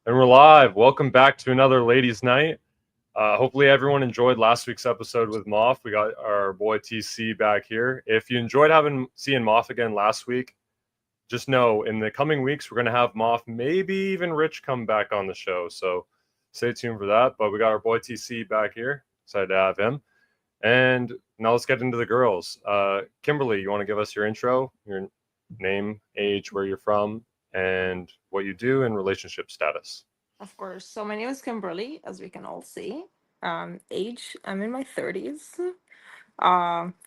And we're live. Welcome back to another ladies' night. Hopefully, everyone enjoyed last week's episode with Moff. We got our boy TC back here. If you enjoyed seeing Moff again last week, just know in the coming weeks we're going to have Moff, maybe even Rich, come back on the show. So stay tuned for that. But we got our boy TC back here. Excited to have him. And now let's get into the girls. Kimberly, you want to give us your intro, your name, age, where you're from, and what you do and relationship status? Of course. So my name is Kimberly, as we can all see. Age, I'm in my 30s,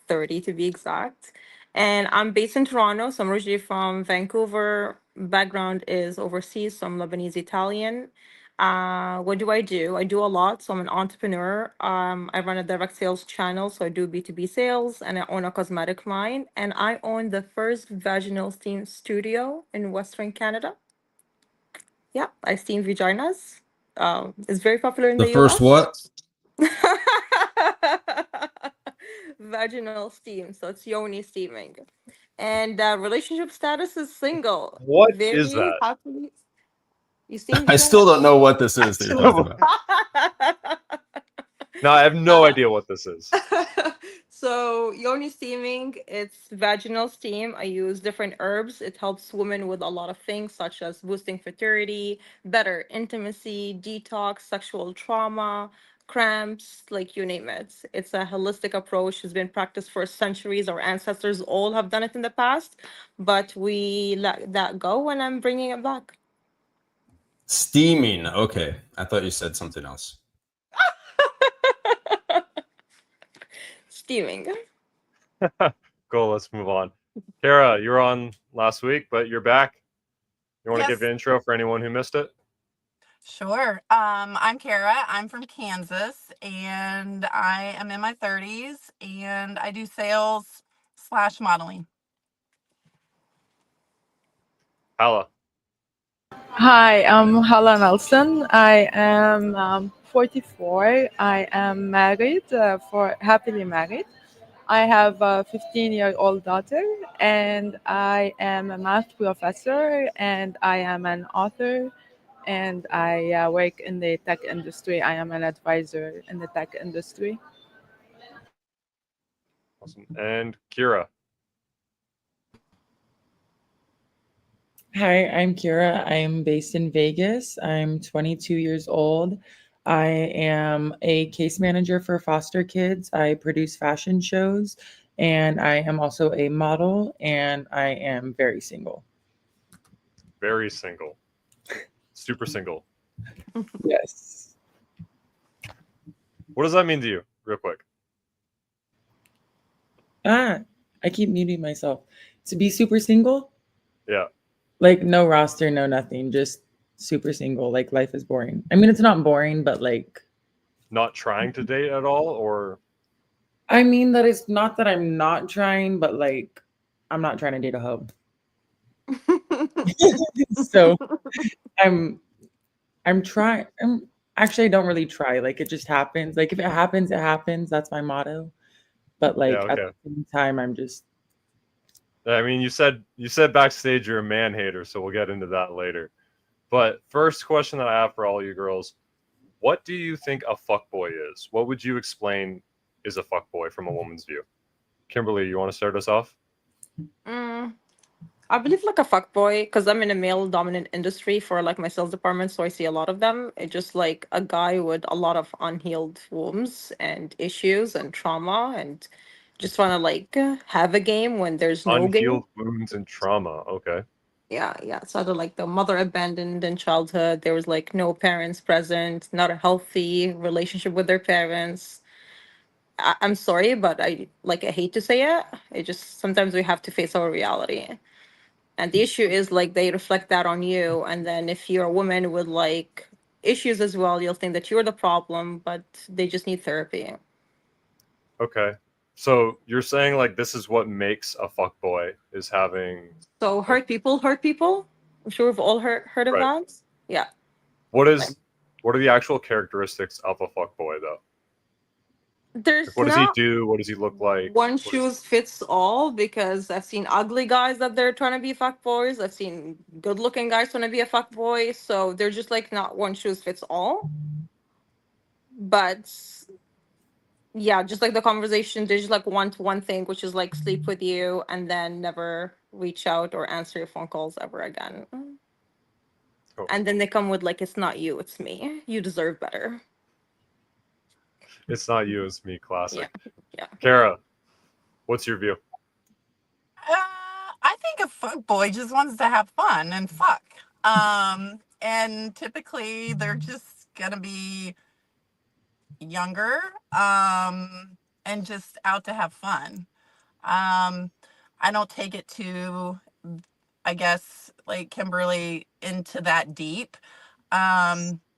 30 to be exact. And I'm based in Toronto, so I'm originally from Vancouver. Background is overseas, so I'm Lebanese Italian. What do? I do a lot. So I'm an entrepreneur. I run a direct sales channel, so I do B2B sales, and I own a cosmetic line. And I own the first vaginal steam studio in Western Canada. Yeah, I steam vaginas. It's very popular in The the first US. what? Vaginal steam, so it's yoni steaming. And relationship status is single. What is Very that? happily. You steam I still don't vaginas? know what this is that you're talking about. No, I have no idea what this is. So yoni steaming, it's vaginal steam. I use different herbs. It helps women with a lot of things such as boosting fertility, better intimacy, detox, sexual trauma, cramps, like you name it. It's a holistic approach. It's been practiced for centuries. Our ancestors all have done it in the past, but we let that go and I'm bringing it back. Steaming. Okay. I thought you said something else. Steaming. Cool, let's move on. Kara, you were on last week, but you're back. You want to give Yes, an intro for anyone who missed it? sure. I'm Kara. I'm from Kansas, and I am in my 30s, and I do sales/modeling. Hala. Hi, I'm Hala Nelson. I am 44. I am married, happily married. I have a 15-year-old daughter, and I am a math professor, and I am an author, and I work in the tech industry. I am an advisor in the tech industry. Awesome. And Kira. Hi, I'm Kira. I'm based in Vegas. I'm 22 years old. I am a case manager for foster kids. I produce fashion shows, and I am also a model, and I am very single. Very single. Super single. Yes. What does that mean to you, real quick? I keep muting myself. To be super single? Yeah. Like no roster, no nothing, just super single. Like life is boring. I mean, it's not boring, but like Not trying to date at all, or I mean that it's not that I'm not trying, but like I'm not trying to date a hoe. So I'm trying. Actually I don't really try. Like it just happens. Like if it happens, it happens. That's my motto. But like yeah, at okay. the same time, I'm just I mean, you said backstage you're a man hater, so we'll get into that later. But first question that I have for all you girls, what do you think a fuckboy is? What would you explain is a fuckboy from a woman's view? Kimberly, you want to start us off? Mm, I believe like a fuckboy, because I'm in a male dominant industry for like my sales department, so I see a lot of them. It's just like a guy with a lot of unhealed wounds and issues and trauma and just want to like have a game when there's no game. Unhealed wounds and trauma. Okay. Yeah. So either like the mother abandoned in childhood, there was like no parents present, not a healthy relationship with their parents. I'm sorry, but I hate to say it. It just sometimes we have to face our reality. And the issue is like they reflect that on you. And then if you're a woman with like issues as well, you'll think that you're the problem, but they just need therapy. Okay. So you're saying like this is what makes a fuckboy is having So like hurt people. I'm sure we've all heard of right. that. Yeah. What Like, are the actual characteristics of a fuckboy though? There's Like, what does he not do? What does he look like? one What is- shoes fits all, because I've seen ugly guys that they're trying to be fuckboys. I've seen good looking guys trying to be a fuckboy. So they're just like not one shoes fits all. But yeah, just like the conversation, they just like want one thing, which is like sleep with you and then never reach out or answer your phone calls ever again. Cool. And then they come with like, it's not you, it's me. You deserve better. It's not you, it's me. Classic. Yeah. Kara, what's your view? I think a fuck boy just wants to have fun and fuck. And typically they're just gonna be younger, and just out to have fun. I don't take it to, I guess, like Kimberly, into that deep.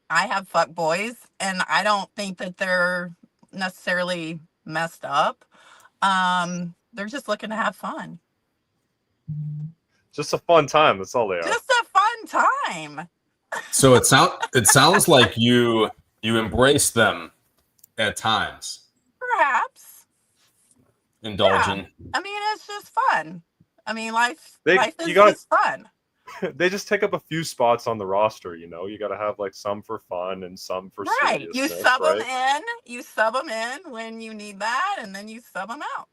I have fuck boys, and I don't think that they're necessarily messed up. They're just looking to have fun. Just a fun time. That's all they are. Just a fun time. So it sounds like you embrace them at times, Perhaps. indulging. I mean, it's just fun. I mean, life You is gotta- just fun. They just take up a few spots on the roster, you know. You got to have like some for fun and some for Right. You seriousness, sub right? them in. You sub them in when you need that, and then you sub them out.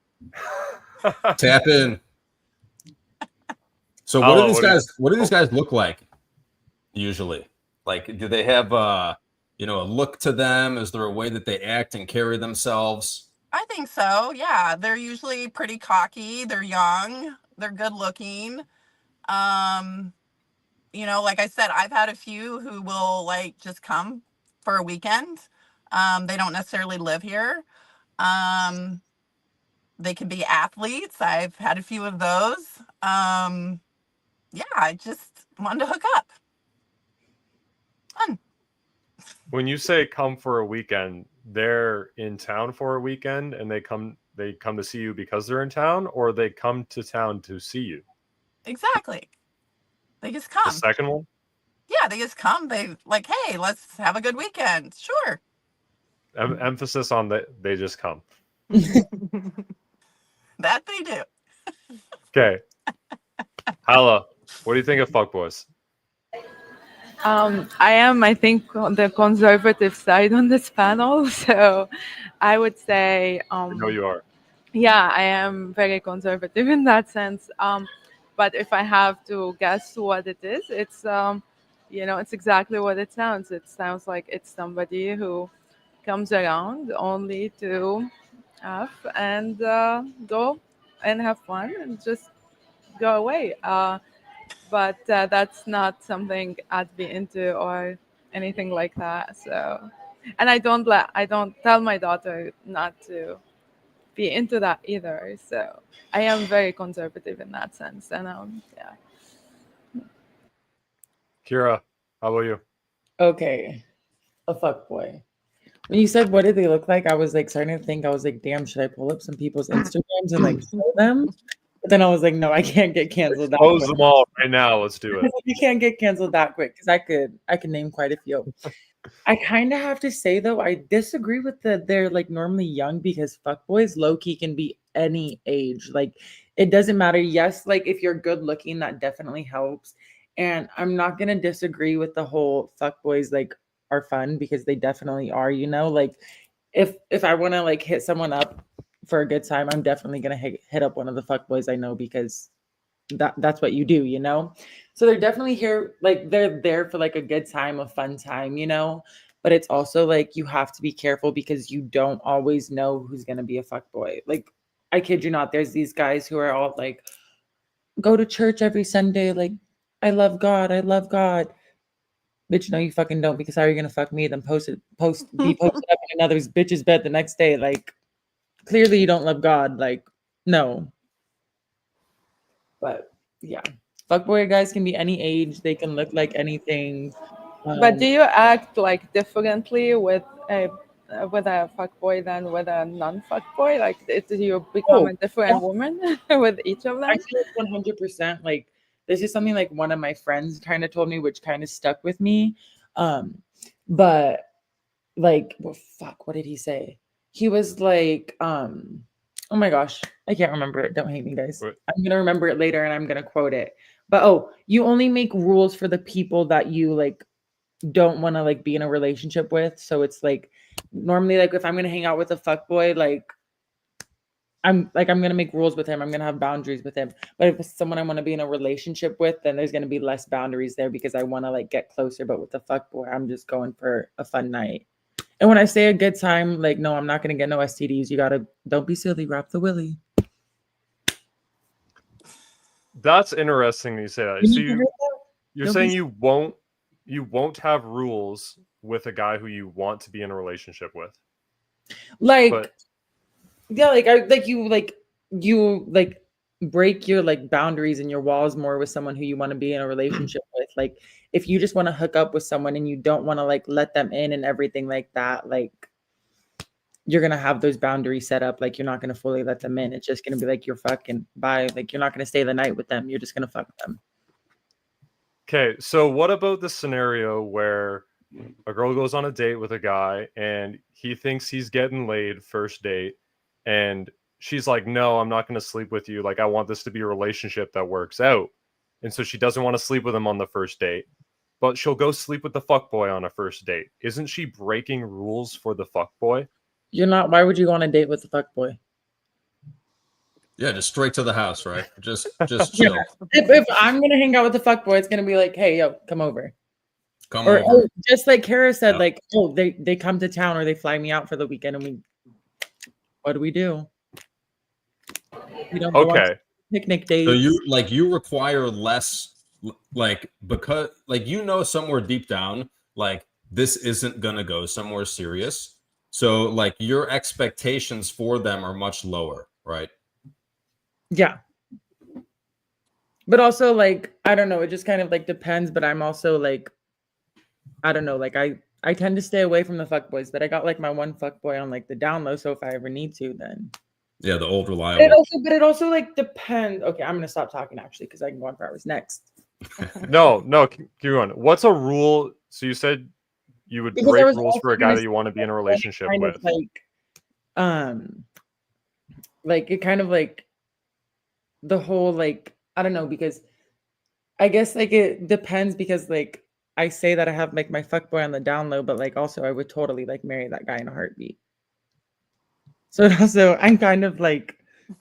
Tap in. So Hello, what do these guys look like usually? Like, do they have a look to them? Is there a way that they act and carry themselves? I think so. Yeah, they're usually pretty cocky. They're young. They're good looking. Like I said, I've had a few who will like just come for a weekend. They don't necessarily live here. They can be athletes. I've had a few of those. Yeah, I just wanted to hook up. Fun. When you say come for a weekend, they're in town for a weekend and they come to see you because they're in town, or they come to town to see you? Exactly. They just The come. second one? Yeah, they just come. They like, hey, let's have a good weekend. Sure. Emphasis on they just come. That they do. Okay. Hala, what do you think of fuckboys? I am, I think, on the conservative side on this panel. So I would say, I know you are. yeah, I am very conservative in that sense. But if I have to guess what it is, it's, it's exactly what it sounds. It sounds like it's somebody who comes around only to have and go and have fun and just go away. But that's not something I'd be into or anything like that. So, and I don't tell my daughter not to be into that either. So I am very conservative in that sense. And yeah. Kira, how about you? Okay, a fuck boy. When you said what did they look like, I was like starting to think. I was like, damn, should I pull up some people's Instagrams and like show them? But then I was like, no, I can't get canceled that Close quick. them all right now. Let's do it. You can't get canceled that quick because I could name quite a few. I kind of have to say though, I disagree with they're like normally young, because fuckboys low key can be any age. Like it doesn't matter. Yes, like if you're good looking, that definitely helps. And I'm not gonna disagree with the whole fuckboys like are fun, because they definitely are. Like if I want to like hit someone up for a good time, I'm definitely gonna hit up one of the fuckboys I know, because that's what you do. So they're definitely here, like they're there for like a good time, a fun time, but it's also like you have to be careful, because you don't always know who's going to be a fuckboy. Like I kid you not, there's these guys who are all like, go to church every Sunday, like I love God, bitch. No, you fucking don't, because how are you gonna fuck me, then be posted up in another bitch's bed the next day? Like clearly you don't love God. Like no. But yeah, fuckboy guys can be any age. They can look like anything. But do you act like differently with a fuckboy than with a non-fuckboy? Like, do you become a different woman with each of them? I feel 100%. Like this is something like one of my friends kind of told me, which kind of stuck with me. But like, well, fuck, what did he say? he was like, oh my gosh, I can't remember it. Don't hate me, guys. What? I'm gonna remember it later and I'm gonna quote it. But you only make rules for the people that you like don't want to like be in a relationship with. So it's like normally like if I'm gonna hang out with a fuckboy, like I'm gonna make rules with him. I'm gonna have boundaries with him. But if it's someone I want to be in a relationship with, then there's gonna be less boundaries there because I want to like get closer. But with the fuckboy, I'm just going for a fun night. And when I say a good time, like no, I'm not gonna get no STDs. You gotta don't be silly, wrap the willy. That's interesting that you say that. So you're Don't saying be- you won't have rules with a guy who you want to be in a relationship with. Like But yeah, you break your like boundaries and your walls more with someone who you want to be in a relationship with. Like if you just want to hook up with someone and you don't want to like let them in and everything like that, like you're gonna have those boundaries set up. Like you're not gonna fully let them in. It's just gonna be like you're fucking bye. Like you're not gonna stay the night with them. You're just gonna fuck them. okay, so what about the scenario where a girl goes on a date with a guy and he thinks he's getting laid first date, and she's like, no, I'm not going to sleep with you. Like, I want this to be a relationship that works out. And so she doesn't want to sleep with him on the first date, but she'll go sleep with the fuckboy on a first date. Isn't she breaking rules for the fuckboy? You're not. Why would you go on a date with a fuckboy? Yeah, just straight to the house, right? Just chill. If I'm gonna hang out with the fuckboy, it's gonna be like, hey, yo, come over. Come Or over. just like Kara said, Yep. like, oh, they come to town or they fly me out for the weekend, and what do? We don't go on Okay. picnic dates. So you require less, like, because like somewhere deep down, like this isn't gonna go somewhere serious. So like your expectations for them are much lower, right? Yeah. But also like, I don't know, it just kind of like depends, but I'm also like, I don't know, like I tend to stay away from the fuckboys, but I got like my one fuckboy on like the down low, so if I ever need to, then Yeah, the old reliable. But it also like depends. Okay, I'm gonna stop talking actually because I can go on for hours. Next. No, keep going. What's a rule? So you said you would Because I break was rules also for a guy gonna that you want to be in a relationship kind with. of like it kind of like the whole like I don't know, because I guess like it depends because like I say that I have like my fuckboy on the down low, but like also I would totally like marry that guy in a heartbeat. So also I'm kind of like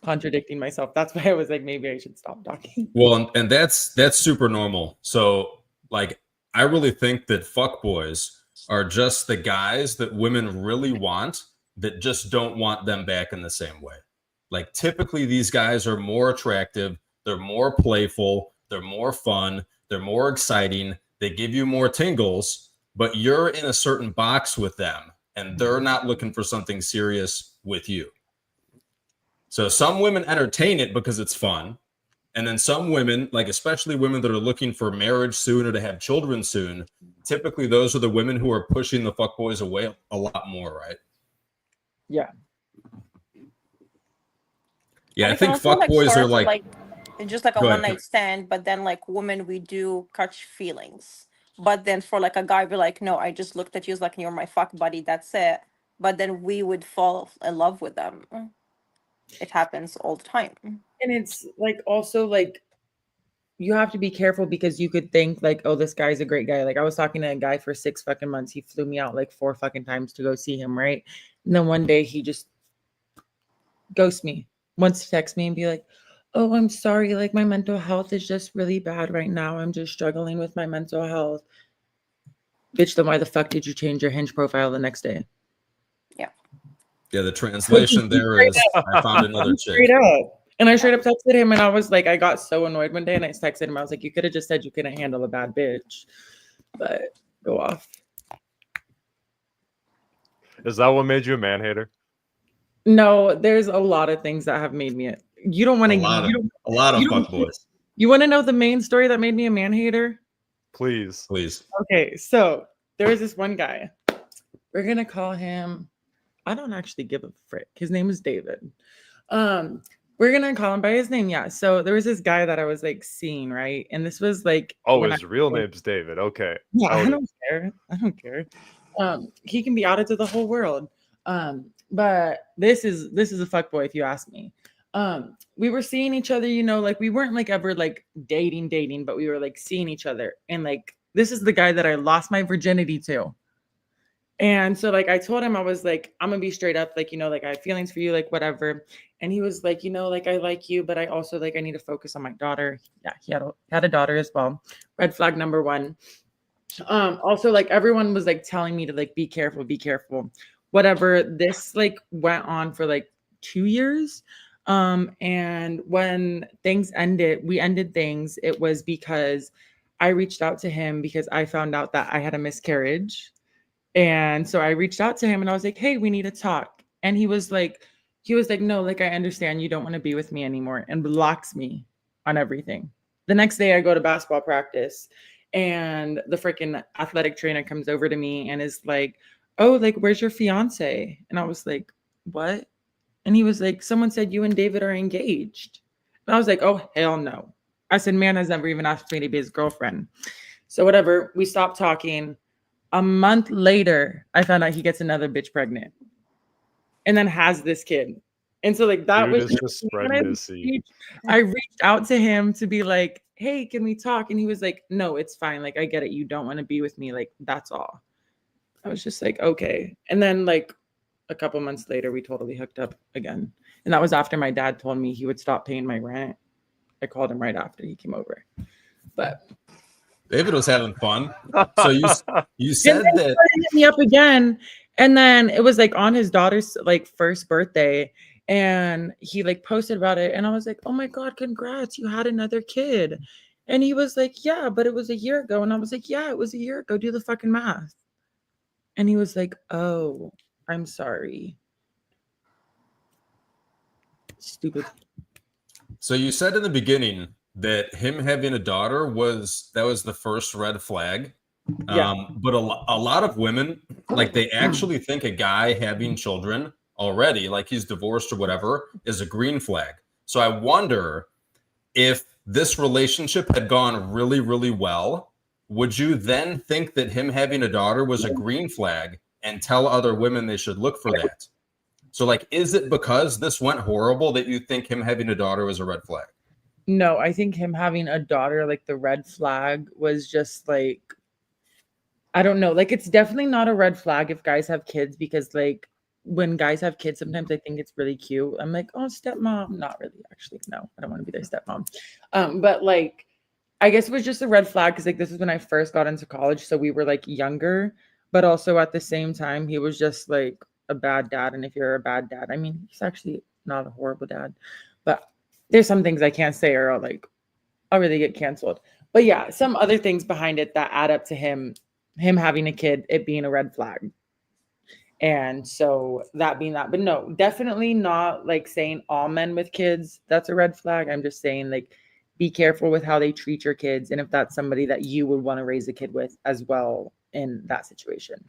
contradicting myself. That's why I was like maybe I should stop talking. Well, and that's super normal. So like I really think that fuckboys are just the guys that women really want that just don't want them back in the same way. Like typically these guys are more attractive, they're more playful, they're more fun, they're more exciting, they give you more tingles, but you're in a certain box with them and they're not looking for something serious with you. So some women entertain it because it's fun. And then some women, like especially women that are looking for marriage soon or to have children soon, typically those are the women who are pushing the fuckboys away a lot more, right? Yeah. Yeah, And I it can think also, fuckboys start are off with, like it's just like a Go ahead. one night stand, but then like women we do catch feelings. But then for like a guy be like, no, I just looked at you as like you're my fuck buddy, that's it. But then we would fall in love with them. It happens all the time. And it's like also like you have to be careful because you could think like, oh, this guy's a great guy. Like I was talking to a guy for 6 fucking months. He flew me out like 4 fucking times to go see him, right? And then one day he just ghosts me, wants to text me and be like, oh, I'm sorry. Like my mental health is just really bad right now. I'm just struggling with my mental health. Bitch, then why the fuck did you change your Hinge profile the next day? Yeah, the translation there is I found another chick. Straight up. And I straight up texted him and I was like, I got so annoyed one day and I texted him. I was like, you could have just said you couldn't handle a bad bitch. But go off. Is that what made you a man hater? No, there's a lot of things that have made me you don't want to A lot of fuckboys. You want to know the main story that made me a man hater? Please. Okay, so there was this one guy. We're gonna call him, I don't actually give a frick. His name is David. We're gonna call him by his name, yeah. So there was this guy that I was like seeing, right? And this was like his real name's David. Okay. Yeah, I don't care. He can be outed to the whole world. but this is a fuckboy if you ask me. We were seeing each other, you know, like we weren't like ever like dating, but we were like seeing each other. And like this is the guy that I lost my virginity to. And so like I told him, I was like, I'm gonna be straight up, like, you know, like I have feelings for you, like whatever. And he was like, you know, like I like you, but I also like I need to focus on my daughter. Yeah, he had a daughter as well. Red flag number one. Also like everyone was like telling me to like be careful, whatever. This like went on for like 2 years. And when things ended, we ended things, it was because I reached out to him because I found out that I had a miscarriage. And so I reached out to him and I was like, hey, we need to talk. And he was like, no, like I understand you don't want to be with me anymore, and blocks me on everything. The next day I go to basketball practice and the freaking athletic trainer comes over to me and is like, oh, like, where's your fiance? And I was like, what? And he was like, someone said you and David are engaged. And I was like, oh, hell no. I said, man has never even asked me to be his girlfriend. So whatever, we stopped talking. A month later, I found out he gets another bitch pregnant and then has this kid. And so like that Dude was is just spreading his seed. I reached out to him to be like, hey, can we talk? And he was like, no, it's fine. Like, I get it. You don't want to be with me. Like, that's all. I was just like, okay. And then like a couple months later, we totally hooked up again. And that was after my dad told me he would stop paying my rent. I called him right after he came over. But David was having fun. So you said and then that he hit me up again, and then it was like on his daughter's like first birthday, and he like posted about it, and I was like, oh my god, congrats, you had another kid. And he was like, yeah, but it was a year ago. And I was like, yeah, it was a year ago, do the fucking math. And he was like, oh, I'm sorry. Stupid. So you said in the beginning that him having a daughter was the first red flag. Yeah. But a lot of women, like, they actually think a guy having children already, like he's divorced or whatever, is a green flag. So I wonder if this relationship had gone really, really well, would you then think that him having a daughter was a green flag and tell other women they should look for that? So like, is it because this went horrible that you think him having a daughter was a red flag? No, I think him having a daughter, like the red flag was just like, I don't know. Like, it's definitely not a red flag if guys have kids, because like when guys have kids, sometimes I think it's really cute. I'm like, oh, stepmom. Not really, actually. No, I don't want to be their stepmom. But like, I guess it was just a red flag because like this is when I first got into college. So we were like younger, but also at the same time, he was just like a bad dad. And if you're a bad dad, I mean, he's actually not a horrible dad, but there's some things I can't say or I'll really get canceled. But yeah, some other things behind it that add up to him having a kid, it being a red flag. And so that being that, but no, definitely not like saying all men with kids, that's a red flag. I'm just saying like, be careful with how they treat your kids. And if that's somebody that you would want to raise a kid with as well in that situation.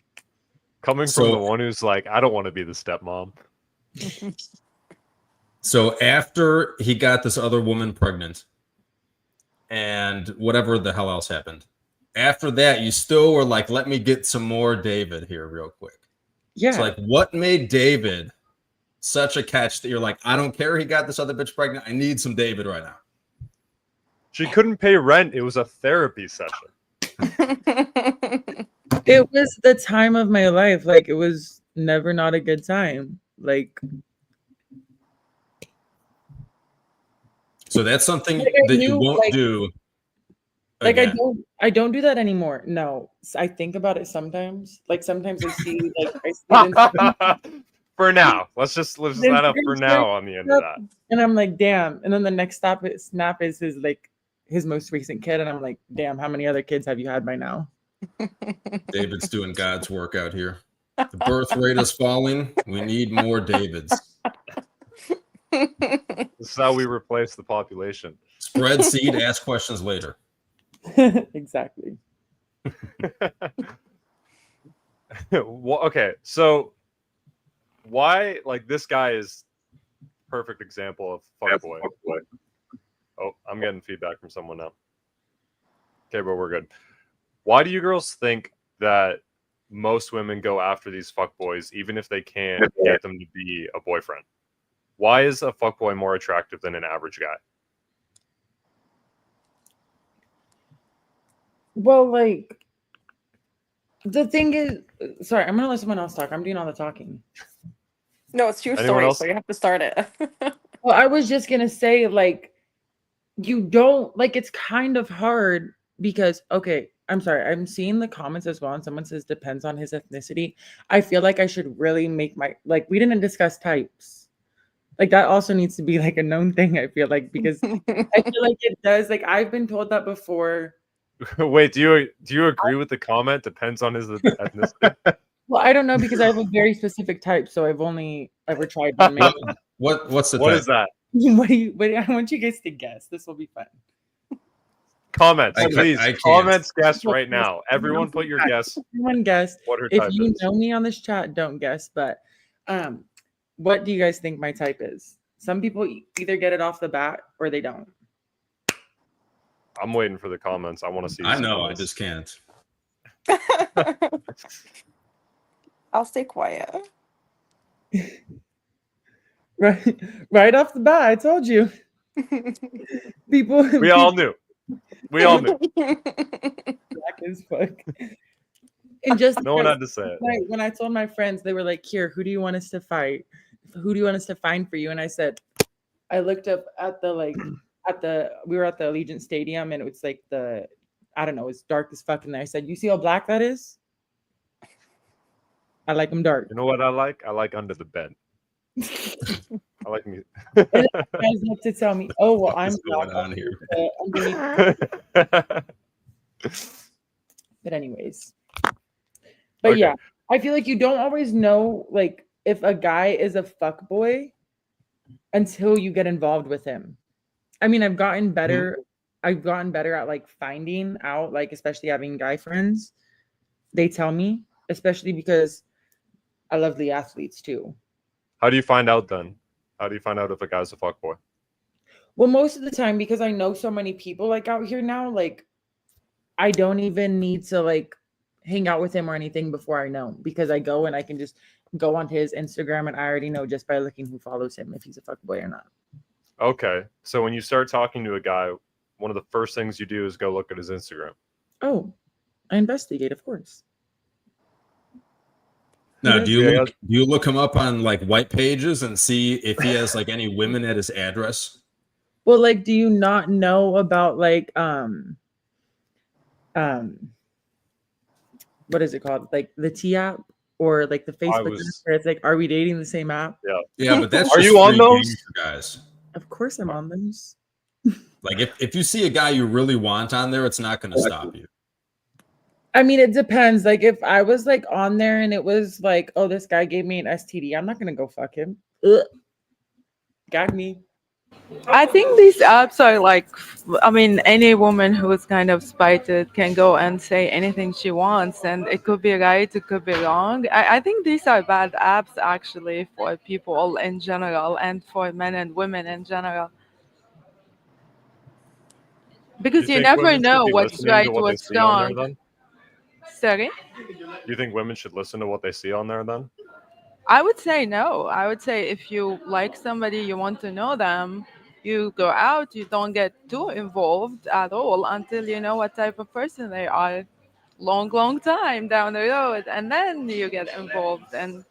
Coming from the one who's like, I don't want to be the stepmom. So after he got this other woman pregnant and whatever the hell else happened, after that, you still were like, let me get some more David here real quick. Yeah. So like, what made David such a catch that you're like, I don't care he got this other bitch pregnant, I need some David right now? She couldn't pay rent. It was a therapy session. It was the time of my life. Like, it was never not a good time. Like, so that's something like that you won't do again. Like, I don't do that anymore. No, I think about it sometimes. Like, sometimes I see like for now. Let's let up for now on the end of that. And I'm like, damn. And then the next snap is his most recent kid, and I'm like, damn, how many other kids have you had by now? David's doing God's work out here. The birth rate is falling. We need more Davids. This is how we replace the population. Spread seed, ask questions later. Exactly. Well, okay, so why, like, this guy is perfect example of fuckboy. Oh, I'm getting feedback from someone now. Okay, but we're good. Why do you girls think that most women go after these fuckboys, even if they can't get them to be a boyfriend? Why is a fuckboy more attractive than an average guy? Well, like, the thing is, sorry, I'm gonna let someone else talk. I'm doing all the talking. No, it's your Anyone story, else? so you have to start it. Well, I was just gonna say, like, you don't like it's kind of hard because okay, I'm sorry, I'm seeing the comments as well, and someone says depends on his ethnicity. I feel like I should really make my like we didn't discuss types. Like that also needs to be like a known thing, I feel like, because I feel like it does. Like I've been told that before. Wait, do you agree with the comment? Depends on his ethnicity. Well, I don't know because I have a very specific type, so I've only ever tried one. Maybe. What's the What type? is that? What do you? I want you guys to guess. This will be fun. Comments, I please. can't. Comments, guess right now. Everyone, put your guess. Everyone guess. What her If type you is. know me on this chat, don't guess. But what do you guys think my type is? Some people either get it off the bat or they don't. I'm waiting for the comments. I want to see. I some know. I comments. just can't. I'll stay quiet. Right off the bat, I told you. People. We all knew. We all knew. Black as fuck. And just No one had to say it. when I told my friends, they were like, "Here, who do you want us to fight? Who do you want us to find for you?" And I said, I looked up at the we were at the Allegiant Stadium, and it was like I don't know, it's dark as fuck in there. I said, "You see how black that is? I like them dark." You know what I like? I like under the bed. I like me. And then you guys have to tell me, "Oh, well, I'm What's going black on here?" underneath." But anyways, Okay. yeah, I feel like you don't always know like if a guy is a fuckboy until you get involved with him. I mean, I've gotten better. I've gotten better at like finding out, like especially having guy friends. They tell me, especially because I love the athletes too. How do you find out then? How do you find out if a guy's a fuckboy? Well, most of the time, because I know so many people like out here now, like I don't even need to like hang out with him or anything before I know, because I go and I can just go onto his Instagram and I already know just by looking who follows him if he's a fuckboy or not. Okay. So when you start talking to a guy, one of the first things you do is go look at his Instagram. Oh, I investigate, of course. Now, do Yeah. you look him up on like white pages and see if he has like any women at his address? Well, like, do you not know about like what is it called? Like the T app or like the Facebook app where it's like, are we dating the same app? Yeah, but that's Are just you on free those? game for guys? Of course I'm on those. Like if you see a guy you really want on there, it's not going to stop you. I mean, it depends. Like if I was like on there and it was like, oh, this guy gave me an STD, I'm not gonna go fuck him. Ugh. Got me. I think these apps are like, I mean, any woman who's kind of spited can go and say anything she wants, and it could be right, it could be wrong. I think these are bad apps actually for people in general and for men and women in general. Because you think never women should know be what's listening to right, what they what's see on there, wrong. then? Sorry? Do you think women should listen to what they see on there then? I would say no. I would say if you like somebody, you want to know them, you go out, you don't get too involved at all until you know what type of person they are. Long time down the road, and then you get involved. And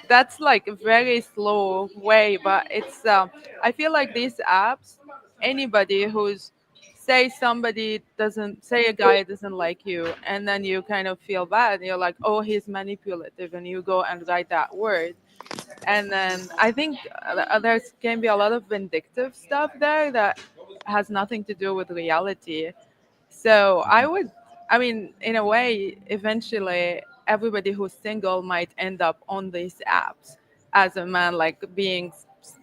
that's like a very slow way, but it's, I feel like these apps, anybody who's, say somebody doesn't, say a guy doesn't like you, and then you kind of feel bad, you're like, oh, he's manipulative, and you go and write that word, and then I think there can be a lot of vindictive stuff there that has nothing to do with reality. So I mean, in a way, eventually everybody who's single might end up on these apps as a man, like being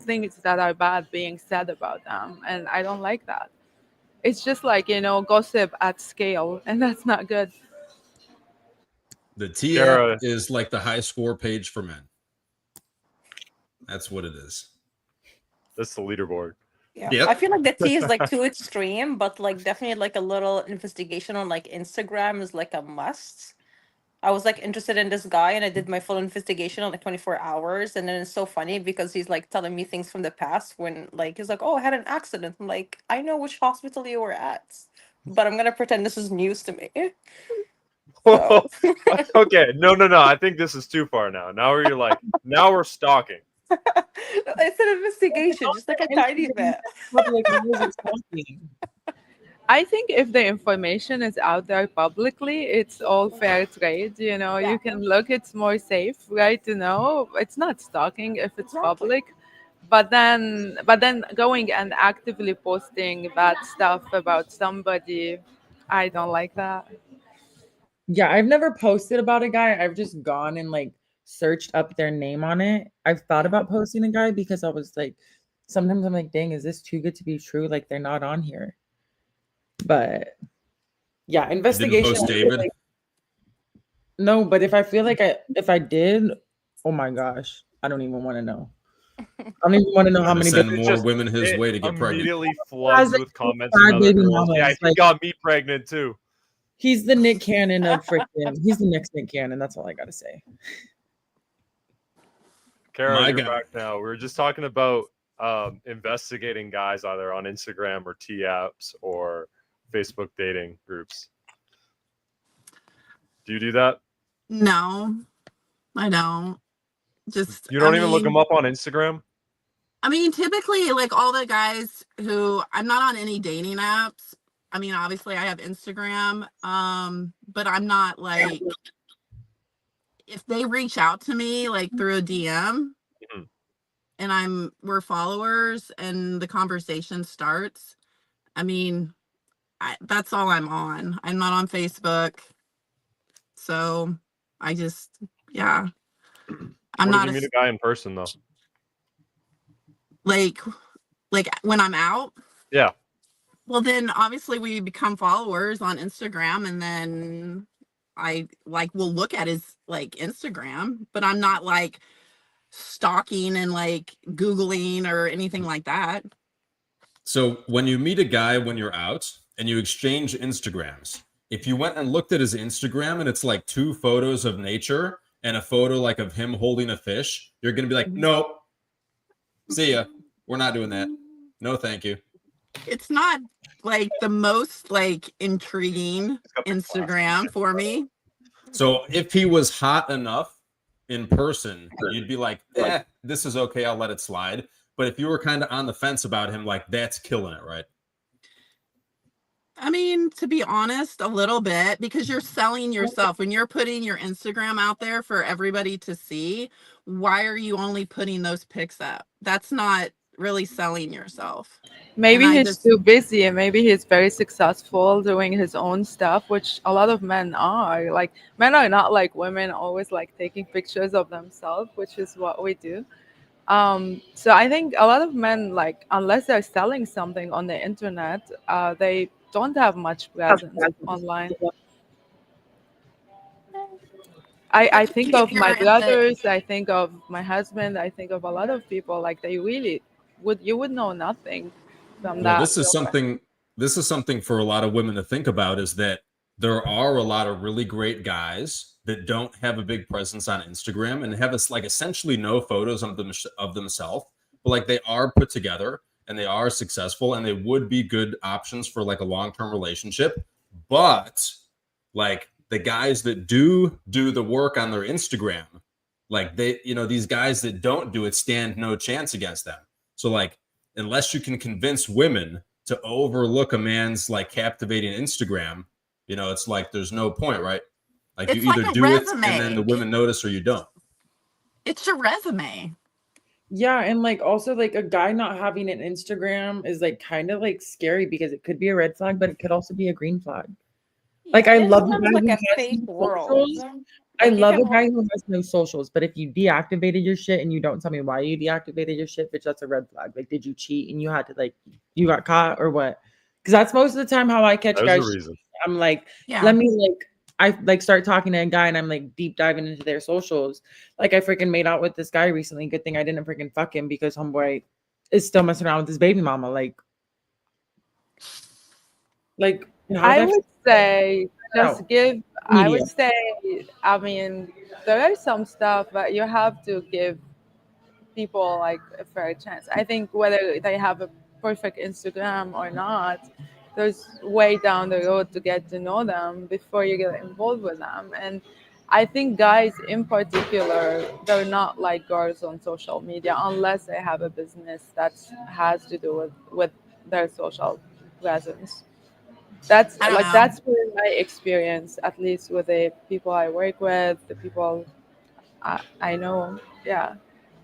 things that are bad being said about them. And I don't like that. It's just like, gossip at scale, and that's not good. The T Kara. app is like the high score page for men. That's what it is. That's the leaderboard. Yeah. Yep. I feel like the T is like too extreme, but like definitely like a little investigation on like Instagram is like a must. I was like interested in this guy, and I did my full investigation in like 24 hours. And then it's so funny because he's like telling me things from the past when like he's like, "Oh, I had an accident." I'm like, "I know which hospital you were at, but I'm gonna pretend this is news to me." So Okay, no. I think this is too far now. Now you're like, now we're stalking. it's an investigation, just like a tiny bit. Public news is talking. I think if the information is out there publicly, it's all fair trade. You know, Yeah. you can look, it's more safe, right? To know it's not stalking if it's Exactly. public. But then going and actively posting bad stuff about somebody, I don't like that. Yeah, I've never posted about a guy. I've just gone and like searched up their name on it. I've thought about posting a guy because I was like, sometimes I'm like, dang, is this too good to be true? Like they're not on here. But yeah, Didn't investigation. post David. No, but if I did, oh my gosh, I don't even want to know. I don't even want to know how Trying to many send bitches. more just- women his It way to get pregnant. immediately floods Has with comments five from other baby girls. mamas, Yeah, he like- got me pregnant too. He's the Nick Cannon of freaking. He's the next Nick Cannon. That's all I gotta say. Kara, My you're God. back now. We were just talking about investigating guys either on Instagram or T apps or Facebook dating groups. Do you do that? No, I don't. Just You don't I even look mean- them up on Instagram? I mean, typically, like all the guys who I'm not on any dating apps. I mean, obviously, I have Instagram, but I'm not like if they reach out to me like through a DM, Mhm. and we're followers, and the conversation starts. I mean, that's all I'm on. I'm not on Facebook, so I just I'm What not if you meet a guy in person though? like when I'm out. Yeah. Well, then obviously we become followers on Instagram, and then I like will look at his like Instagram, but I'm not like stalking and like Googling or anything like that. So when you meet a guy when you're out and you exchange Instagrams, if you went and looked at his Instagram and it's like 2 photos of nature and a photo like of him holding a fish, you're gonna be like, nope. See ya. We're not doing that. No, thank you. It's not like the most like intriguing Instagram for me. So if he was hot enough in person, you'd be like, this is okay, I'll let it slide. But if you were kind of on the fence about him, like that's killing it, right? I mean, to be honest, a little bit, because you're selling yourself. When you're putting your Instagram out there for everybody to see, why are you only putting those pics up? That's not really selling yourself. Maybe And I he's just- too busy, and maybe he's very successful doing his own stuff, which a lot of men are. Like, men are not like women, always like taking pictures of themselves, which is what we do. So I think a lot of men, like, unless they're selling something on the internet, they don't have much presence online. I think If of my you're in the- brothers, I think of my husband, I think of a lot of people, like they really you would know nothing from Well, that. this is something for a lot of women to think about, is that there are a lot of really great guys that don't have a big presence on Instagram and have like essentially no photos of themselves, but like they are put together and they are successful and they would be good options for like a long-term relationship. But like the guys that do the work on their Instagram, like they, these guys that don't do it stand no chance against them. So like, unless you can convince women to overlook a man's like captivating Instagram, it's like there's no point, right? Like It's you either like a do it resume. and then the women notice, or you don't. It's your resume. Yeah, and like also like a guy not having an Instagram is like kind of like scary because it could be a red flag, but it could also be a green flag. Like, I It love the becomes guy like who a has fake no world. socials. I Like, you love can a guy who has no socials, but if you deactivated your shit and you don't tell me why you deactivated your shit, bitch, that's a red flag. Like, did you cheat and you had to like, you got caught or what? Because that's most of the time how I catch There's guys. a reason. I'm like, Yeah. let me like, I like start talking to a guy and I'm like deep diving into their socials. Like I freaking made out with this guy recently. Good thing I didn't freaking fuck him because homeboy is still messing around with his baby mama. Like I would say just give I Media. would say, I mean, there is some stuff, but you have to give people like a fair chance. I think whether they have a perfect Instagram or not, there's way down the road to get to know them before you get involved with them. And I think guys in particular, they're not like girls on social media unless they have a business that has to do with their social presence. That's I don't like know. that's been my experience, at least with the people I work with, the people I know. Yeah.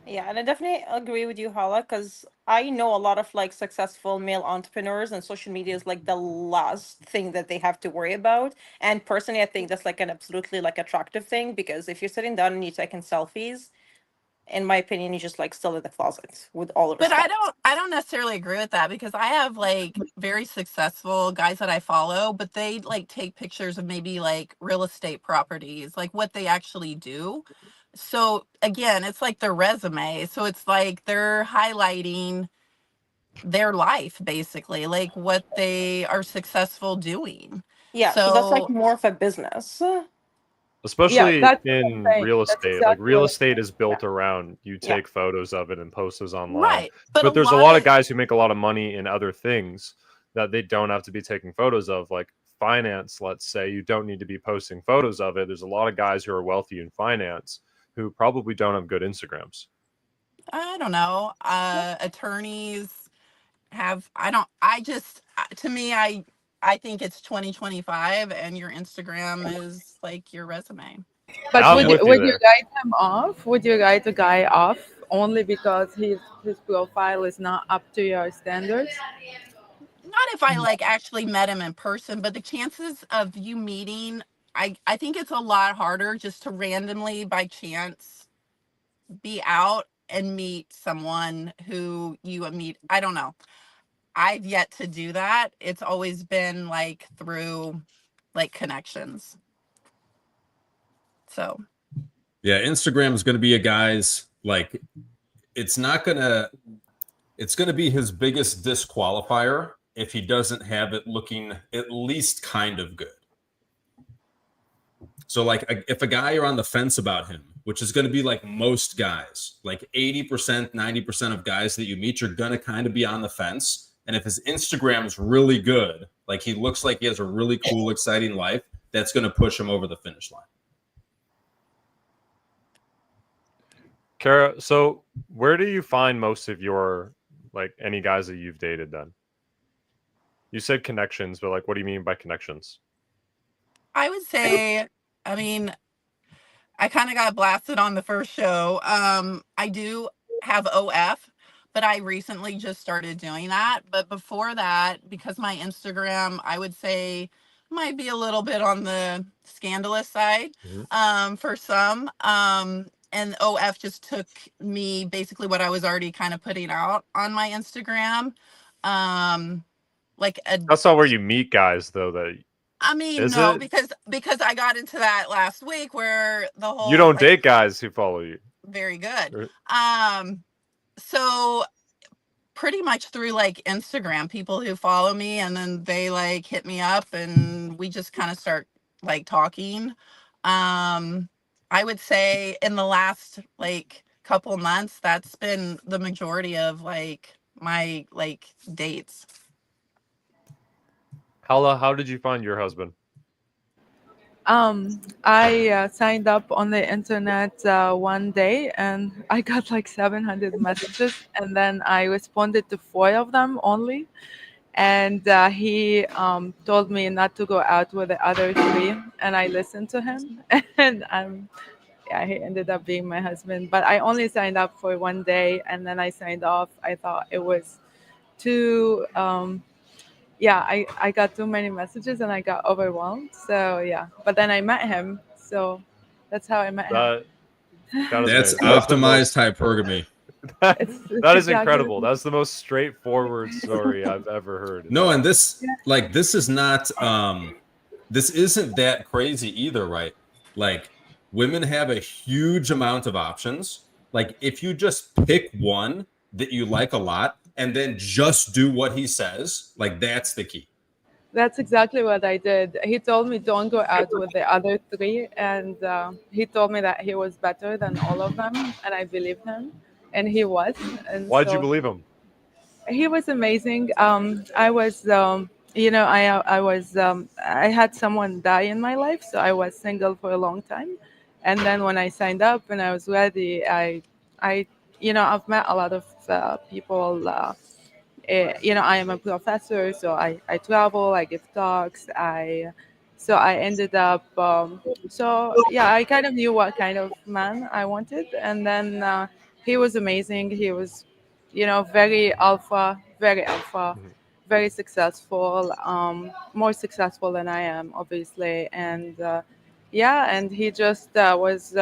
Yeah, and I definitely agree with you, Hala, because I know a lot of like successful male entrepreneurs, and social media is like the last thing that they have to worry about. And personally, I think that's like an absolutely like attractive thing, because if you're sitting down and you're taking selfies, in my opinion, you're just like still in the closet, with all But I respect. don't I don't necessarily agree with that, because I have like very successful guys that I follow, but they like take pictures of maybe like real estate properties, like what they actually do. So again, it's like their resume. So it's like they're highlighting their life, basically, like what they are successful doing. Yeah, so that's like So more of a business. Yeah, Especially that's what I'm in saying. real That's estate. Like exactly real what I'm estate saying. is built around you Yeah. take photos of it and post those online. right, but a But there's a lot lot of of guys who make a lot of money in other things that they don't have to be taking photos of, like finance, let's say. You don't need to be posting photos of it. There's a lot of guys who are wealthy in finance who probably don't have good Instagrams. I don't know, attorneys have I don't I just to me I think it's 2025 and your Instagram is like your resume. But I'm with you would you there. write him off? Would you write a guy off only because his profile is not up to your standards? Not if I like actually met him in person, but the chances of you meeting, I think it's a lot harder just to randomly by chance be out and meet someone who you meet. I don't know. I've yet to do that. It's always been like through like connections. So Yeah, Instagram is going to be a guy's like it's not going to it's going to be his biggest disqualifier if he doesn't have it looking at least kind of good. So like if a guy you're on the fence about him, which is going to be like most guys, like 80%, 90% of guys that you meet, you're going to kind of be on the fence. And if his Instagram's really good, like he looks like he has a really cool, exciting life, that's going to push him over the finish line. Kara, so where do you find most of your, like, any guys that you've dated then? You said connections, but like, what do you mean by connections? I would say, I mean, I kind of got blasted on the first show. I do have OF, but I recently just started doing that. But before that, because my Instagram, I would say, might be a little bit on the scandalous side for some. And OF just took me basically what I was already kind of putting out on my Instagram. Like a That's not where you meet guys, though. That I mean, is no, it. because I got into that last week where the You whole don't like date guys who follow you. very good. Or- So pretty much through like Instagram, people who follow me and then they like hit me up and we just kind of start like talking. Um I would say in the last like couple months, that's been the majority of like my like dates. Hala, how did you find your husband? I signed up on the internet one day and I got like 700 messages, and then I responded to four of them only. And he told me not to go out with the other three, and I listened to him. And yeah, he ended up being my husband. But I only signed up for one day, and then I signed off. I thought it was too. Yeah, I got too many messages and I got overwhelmed. So yeah, but then I met him. So that's how I met him. That is That's amazing. That's the most. optimized hypergamy. It's That is exactly incredible. That's the most straightforward story I've ever heard. No, and this like this is not this isn't that crazy either, right? Like women have a huge amount of options. Like if you just pick one that you like a lot and then just do what he says, like that's the key. That's exactly what I did. He told me don't go out with the other three, and he told me that he was better than all of them, and I believed him, and he was. And Why'd you so believe him? he was amazing. I was, I had someone die in my life, so I was single for a long time. And then when I signed up and I was ready, I, I've met a lot of people. I am a professor, so I travel, I give talks, so I ended up, so yeah, I kind of knew what kind of man I wanted, and then he was amazing. He was, very alpha, Mhm. very successful, more successful than I am, obviously, and yeah, and he just was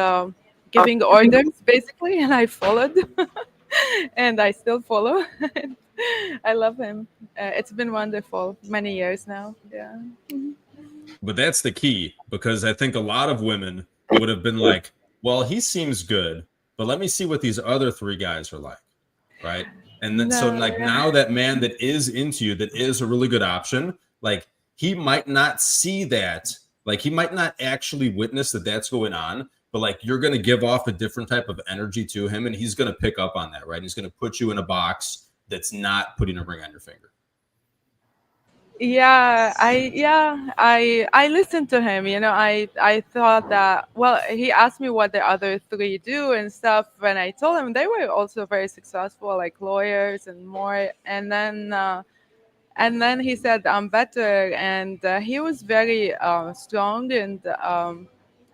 giving orders basically, and I followed, and I still follow. I love him. It's been wonderful. Many years now. Yeah. But that's the key, because I think a lot of women would have been like, well, he seems good, but let me see what these other three guys are like. Right. And then so No. like Yeah. now that man that is into you, that is a really good option, like he might not see that, like he might not actually witness that that's going on, but like you're going to give off a different type of energy to him, and he's going to pick up on that, right? He's going to put you in a box that's not putting a ring on your finger. I listened to him. I thought that, well, he asked me what the other three do and stuff, and I told him they were also very successful, like lawyers and more. And then he said I'm better, and he was very strong, and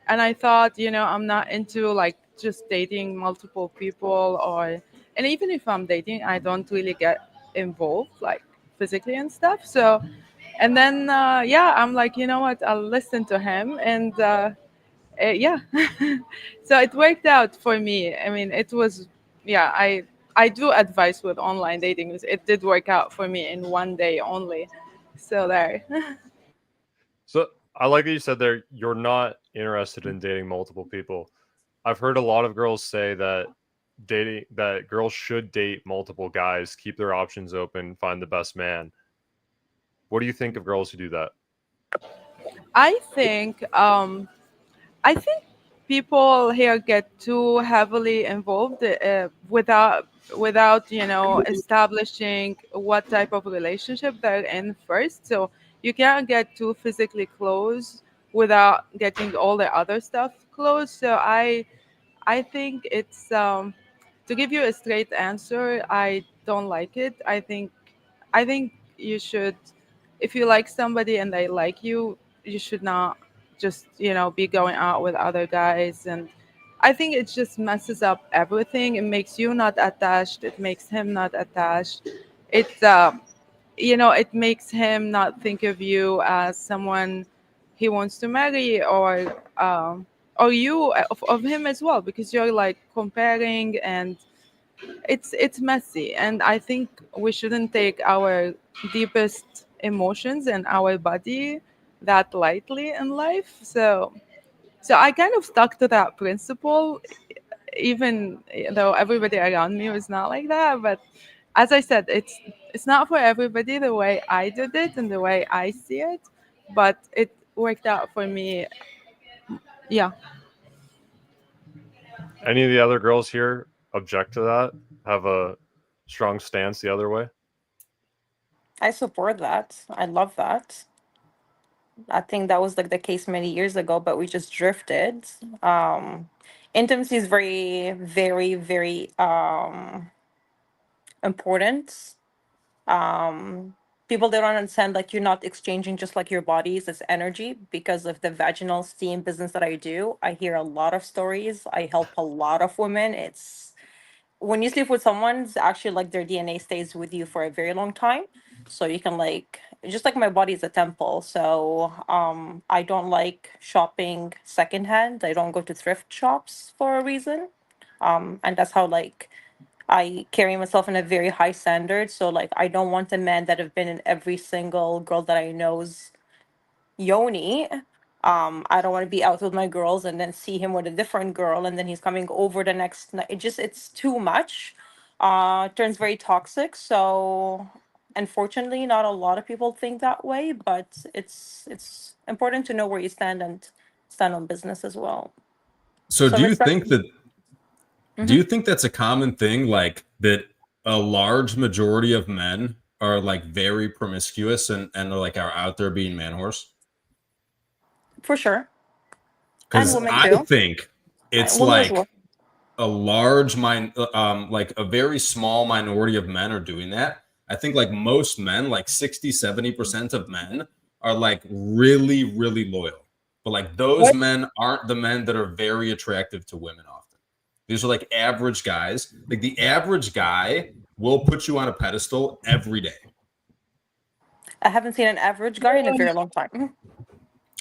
I thought, I'm not into like just dating multiple people, and even if I'm dating, I don't really get involved like physically and stuff. So, and then yeah, I'm like, you know what? I'll listen to him, and yeah, so it worked out for me. I mean, it was, yeah. I do advice with online dating. It did work out for me in one day only. So there. So I like that you said there you're not interested in dating multiple people. I've heard a lot of girls say that girls should date multiple guys, keep their options open, find the best man. What do you think of girls who do that? I think I think people here get too heavily involved without establishing what type of relationship they're in first. So you can't get too physically close without getting all the other stuff close. So I think it's to give you a straight answer, I don't like it. I think you should, if you like somebody and they like you, you should not just, be going out with other guys. And I think it just messes up everything. It makes you not attached, it makes him not attached. It makes him not think of you as someone he wants to marry, or you of him as well, because you're like comparing, and it's messy. And I think we shouldn't take our deepest emotions and our body that lightly in life. So I kind of stuck to that principle, even though everybody around me was not like that. But as I said, it's not for everybody the way I did it and the way I see it, but it worked out for me. Yeah. Any of the other girls here object to that? Have a strong stance the other way? I support that. I love that. I think that was like the case many years ago, but we just drifted. Intimacy is very, very, very important. People they don't understand, like, you're not exchanging just like your bodies as energy. Because of the vaginal steam business that I do, I hear a lot of stories. I help a lot of women. It's when you sleep with someone, it's actually like their DNA stays with you for a very long time. So you can, like, just like my body is a temple. So I don't like shopping secondhand. I don't go to thrift shops for a reason. And that's how, like, I carry myself in a very high standard. So, like, I don't want a man that have been in every single girl that I know's yoni. I don't want to be out with my girls and then see him with a different girl, and then he's coming over the next night. It's too much. Turns very toxic. So Unfortunately, not a lot of people think that way, but it's important to know where you stand and stand on business as well. So So do you respect. think that do you think that's a common thing, like that a large majority of men are like very promiscuous and like are out there being man horse? For sure. And Because women I too. think it's Women as like well. a large like a very small minority of men are doing that. I think like most men, like 60-70% of men are like really, really loyal. But like those What? men aren't the men that are very attractive to women often. These are like average guys. Like the average guy will put you on a pedestal every day. I haven't seen an average guy in a very long time.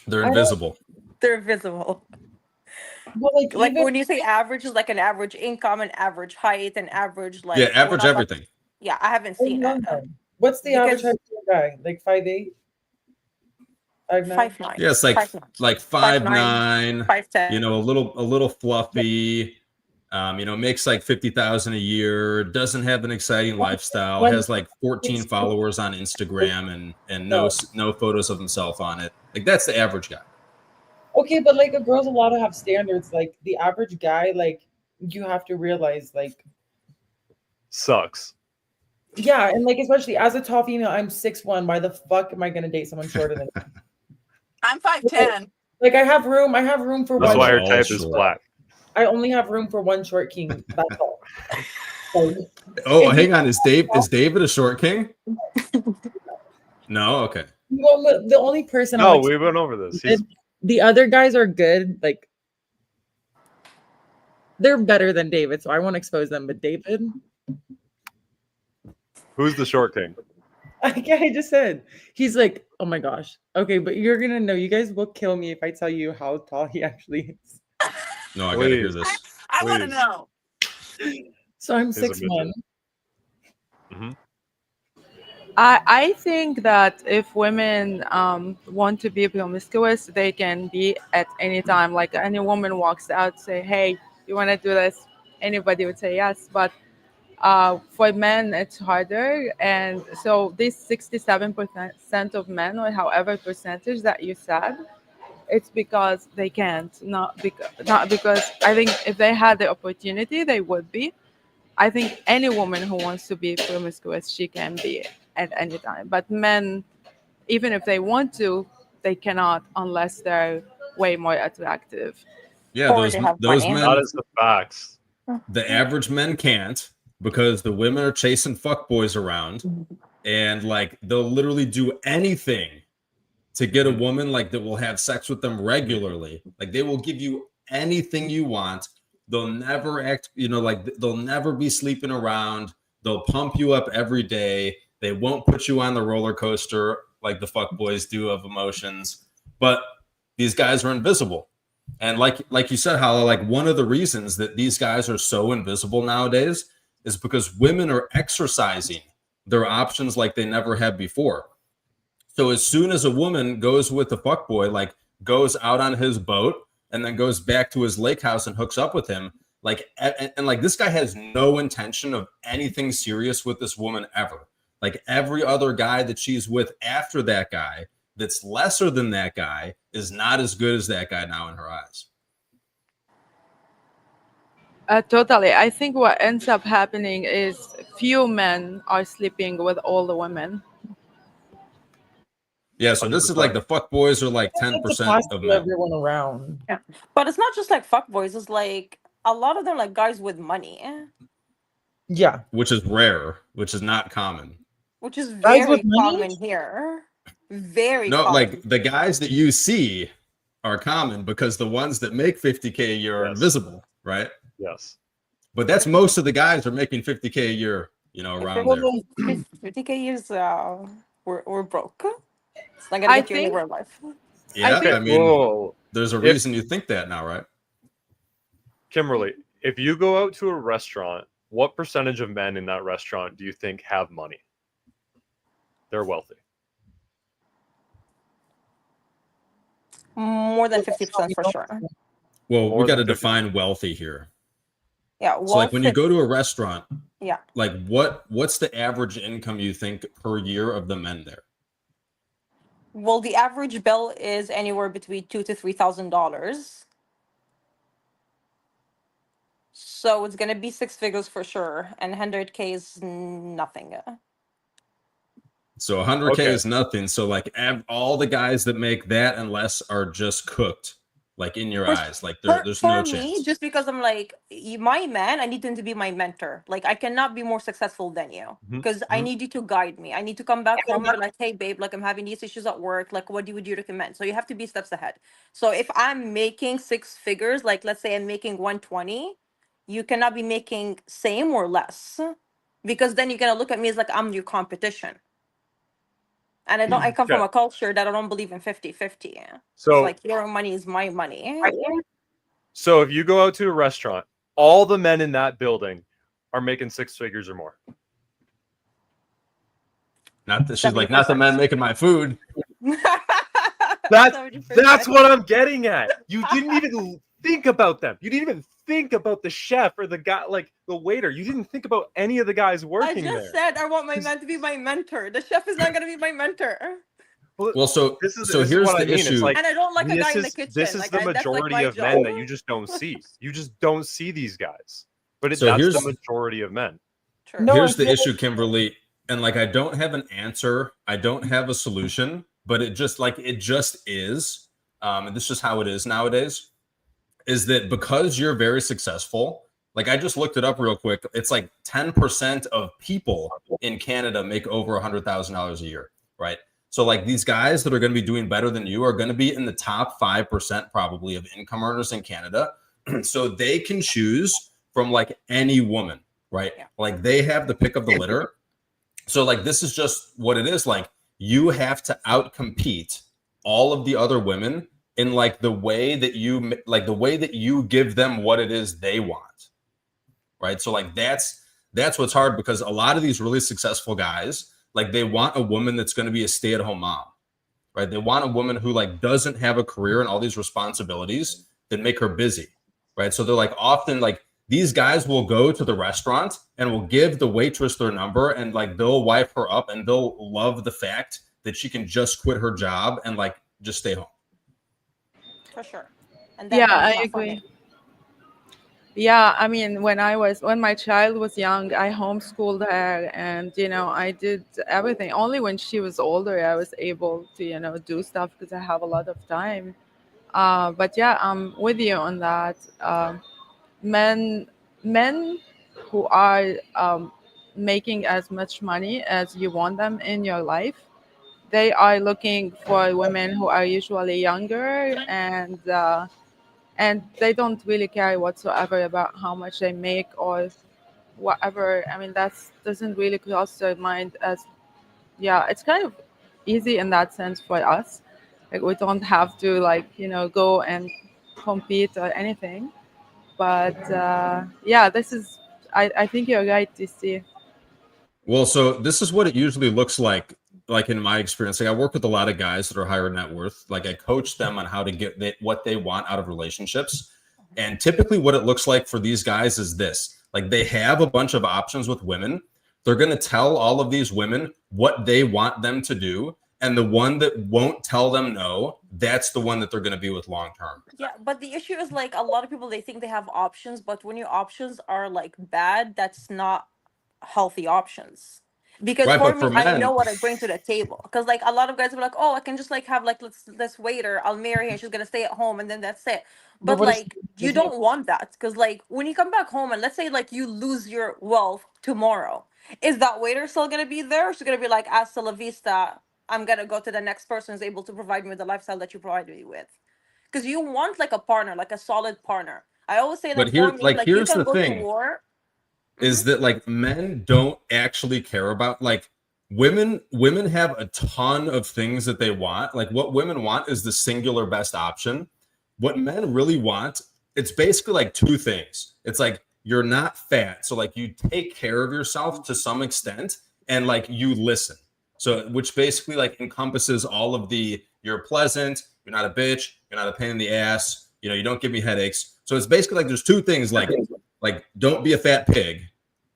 They're I don't- invisible. They're visible. Well, like Like even when you say average, is like an average income, an average height, an average like Yeah, average whatever. everything. Yeah, I haven't oh, seen no, it. no. What's the average Because height for a guy? Like 5'8"? 5'9"? 5'9". Yeah, it's like 5'9". like 5'9", 5'9", 5'10". you know, a little fluffy, you know, makes like 50,000 a year, doesn't have an exciting lifestyle, has like 14 followers on Instagram and no photos of himself on it. Like that's the average guy. Okay, but like a girl's allowed to have standards. Like the average guy, like you have to realize, like, Sucks. yeah, and like especially as a tall female, I'm 6'1". Why the fuck am I gonna date someone shorter than me? I'm 5'10". Like I have room for That's one. why her all type is short. black. I only have room for one short king. That's all. Like, Oh, if hang on. Is David a short king? No, okay. the only person No, I'm we went over this. He's the other guys are good. Like they're better than David, so I won't expose them. But David, who's the short king? I just said he's like, oh my gosh. Okay, but you're gonna know. You guys will kill me if I tell you how tall he actually is. No, I gotta hear Please. this. I want to Please. know. So I'm He's a 6'1". Mm-hmm. I think that if women want to be promiscuous, they can be at any time. Like any woman walks out, say, "Hey, you want to do this?" Anybody would say yes. But for men, it's harder. And so this 67% of men, or however percentage that you said, it's because they can't. Not because I think if they had the opportunity, they would be. I think any woman who wants to be promiscuous, she can be at any time. But men, even if they want to, they cannot unless they're way more attractive. Yeah, Or they have those money. That men, is the facts. the average men can't because the women are chasing fuckboys around and like they'll literally do anything to get a woman like that will have sex with them regularly. Like they will give you anything you want. They'll never act, you know, like they'll never be sleeping around. They'll pump you up every day. They won't put you on the roller coaster like the fuckboys do of emotions. But these guys are invisible. And like you said, Hala, like one of the reasons that these guys are so invisible nowadays is because women are exercising their options like they never have before. So as soon as a woman goes with a fuckboy, like goes out on his boat and then goes back to his lake house and hooks up with him, like and like this guy has no intention of anything serious with this woman ever. Like every other guy that she's with after that guy that's lesser than that guy is not as good as that guy now in her eyes. Totally. I think what ends up happening is few men are sleeping with all the women. Yeah, so this is like the fuckboys are like 10% of men. Everyone around. Yeah, but it's not just like fuckboys. It's like a lot of them like guys with money, Yeah. Which is rare, which is not common. which is Guys very with money? common here. Very No, common. like the guys that you see are common because the ones that make 50K a year are Yes. invisible, right? Yes. But that's most of the guys are making 50K a year, you know, around there. 50K years, we're broke. It's not gonna get you anywhere in life. Yeah, think- I mean, Whoa. there's a If- reason you think that now, right? Kimberly, if you go out to a restaurant, what percentage of men in that restaurant do you think have money? They're wealthy. More than 50% for sure. Well, More we got to than 50%. define wealthy here. Yeah, So like when you wealthy- go to a restaurant, Yeah. Like what's the average income you think per year of the men there? Well, the average bill is anywhere between $2,000 to $3,000. So it's gonna be six figures for sure, and 100K is nothing. So 100K Okay. is nothing. So like all the guys that make that and less are just cooked, like in your For, eyes. Like there's for no me, chance. just because I'm like, my man, I need him to be my mentor. Like, I cannot be more successful than you because I need you to guide me. I need to come back home and be like, hey, babe, like, I'm having these issues at work. Like, what would you recommend? So you have to be steps ahead. So if I'm making six figures, like, let's say I'm making 120, you cannot be making same or less because then you're going to look at me as like, I'm your competition. And I come from Yeah. a culture that I don't believe in 50-50. It's So like your money is my money. so if you go out to a restaurant, all the men in that building are making six figures or more. Not that she's like, not the 70%. man making my food. That's 70%. what I'm getting at. You didn't even think about them. You didn't even think about the chef or the guy, like the waiter. You didn't think about any of the guys I working just there. said I want my man to be my mentor. The chef is not gonna be my mentor. Well, so this is here's what I the mean. issue. It's like And I don't like a guy in the kitchen. this is Like, the that's like majority my of job. men that you just don't see. You just don't see these guys. But So that's here's- the majority of men. True. Here's the issue, Kimberly. And like, I don't have an answer. I don't have a solution, but it just is. And this is how it is nowadays, is that because you're very successful, like I just looked it up real quick. It's like 10% of people in Canada make over $100,000 a year, right? So like these guys that are going to be doing better than you are going to be in the top 5% probably of income earners in Canada. So they can choose from like any woman, right? Yeah. Like they have the pick of the litter. So like this is just what it is. Like you have to outcompete all of the other women in like the way that you give them what it is they want, right? So like that's what's hard, because a lot of these really successful guys, like they want a woman that's going to be a stay-at-home mom, right? They want a woman who like doesn't have a career and all these responsibilities that make her busy, right? So they're like often like these guys will go to the restaurant and will give the waitress their number and like they'll wipe her up and they'll love the fact that she can just quit her job and like just stay home. For sure. And Yeah, that's I not agree. funny. Yeah, I mean, when my child was young, I homeschooled her, and I did everything. Only when she was older, I was able to do stuff because I have a lot of time. But yeah, I'm with you on that. Men who are making as much money as you want them in your life, they are looking for women who are usually younger, and they don't really care whatsoever about how much they make or whatever. I mean, that doesn't really cross their mind. As yeah, it's kind of easy in that sense for us. Like we don't have to go and compete or anything. But yeah, I think you're right, DC. Well, so this is what it usually looks like in my experience. Like I work with a lot of guys that are higher net worth. Like I coach them on how to get what they want out of relationships. And typically what it looks like for these guys is this. Like they have a bunch of options with women. They're going to tell all of these women what they want them to do. And the one that won't tell them no, that's the one that they're going to be with long term. Yeah, but the issue is like a lot of people, they think they have options, but when your options are like bad, that's not healthy options. Because Right, for but me, for I men, know what I bring to the table. Because like a lot of guys will be like, oh, I can just like have like this waiter, I'll marry her, and she's gonna stay at home, and then that's it. But what is like you don't want that, because like when you come back home and let's say like you lose your wealth tomorrow, is that waiter still gonna be there? Or she's gonna be like, hasta la vista, I'm gonna go to the next person who's able to provide me with the lifestyle that you provided me with. Because you want like a partner, like a solid partner. I always say but like for me, like you here's can the go to thing. war. Is that like men don't actually care about like women have a ton of things that they want. Like what women want is the singular best option. What men really want, it's basically like two things. It's like you're not fat, so like you take care of yourself to some extent, and like you listen. So which basically like encompasses all of the you're pleasant, you're not a bitch, you're not a pain in the ass, you don't give me headaches. So it's basically like there's two things like don't be a fat pig,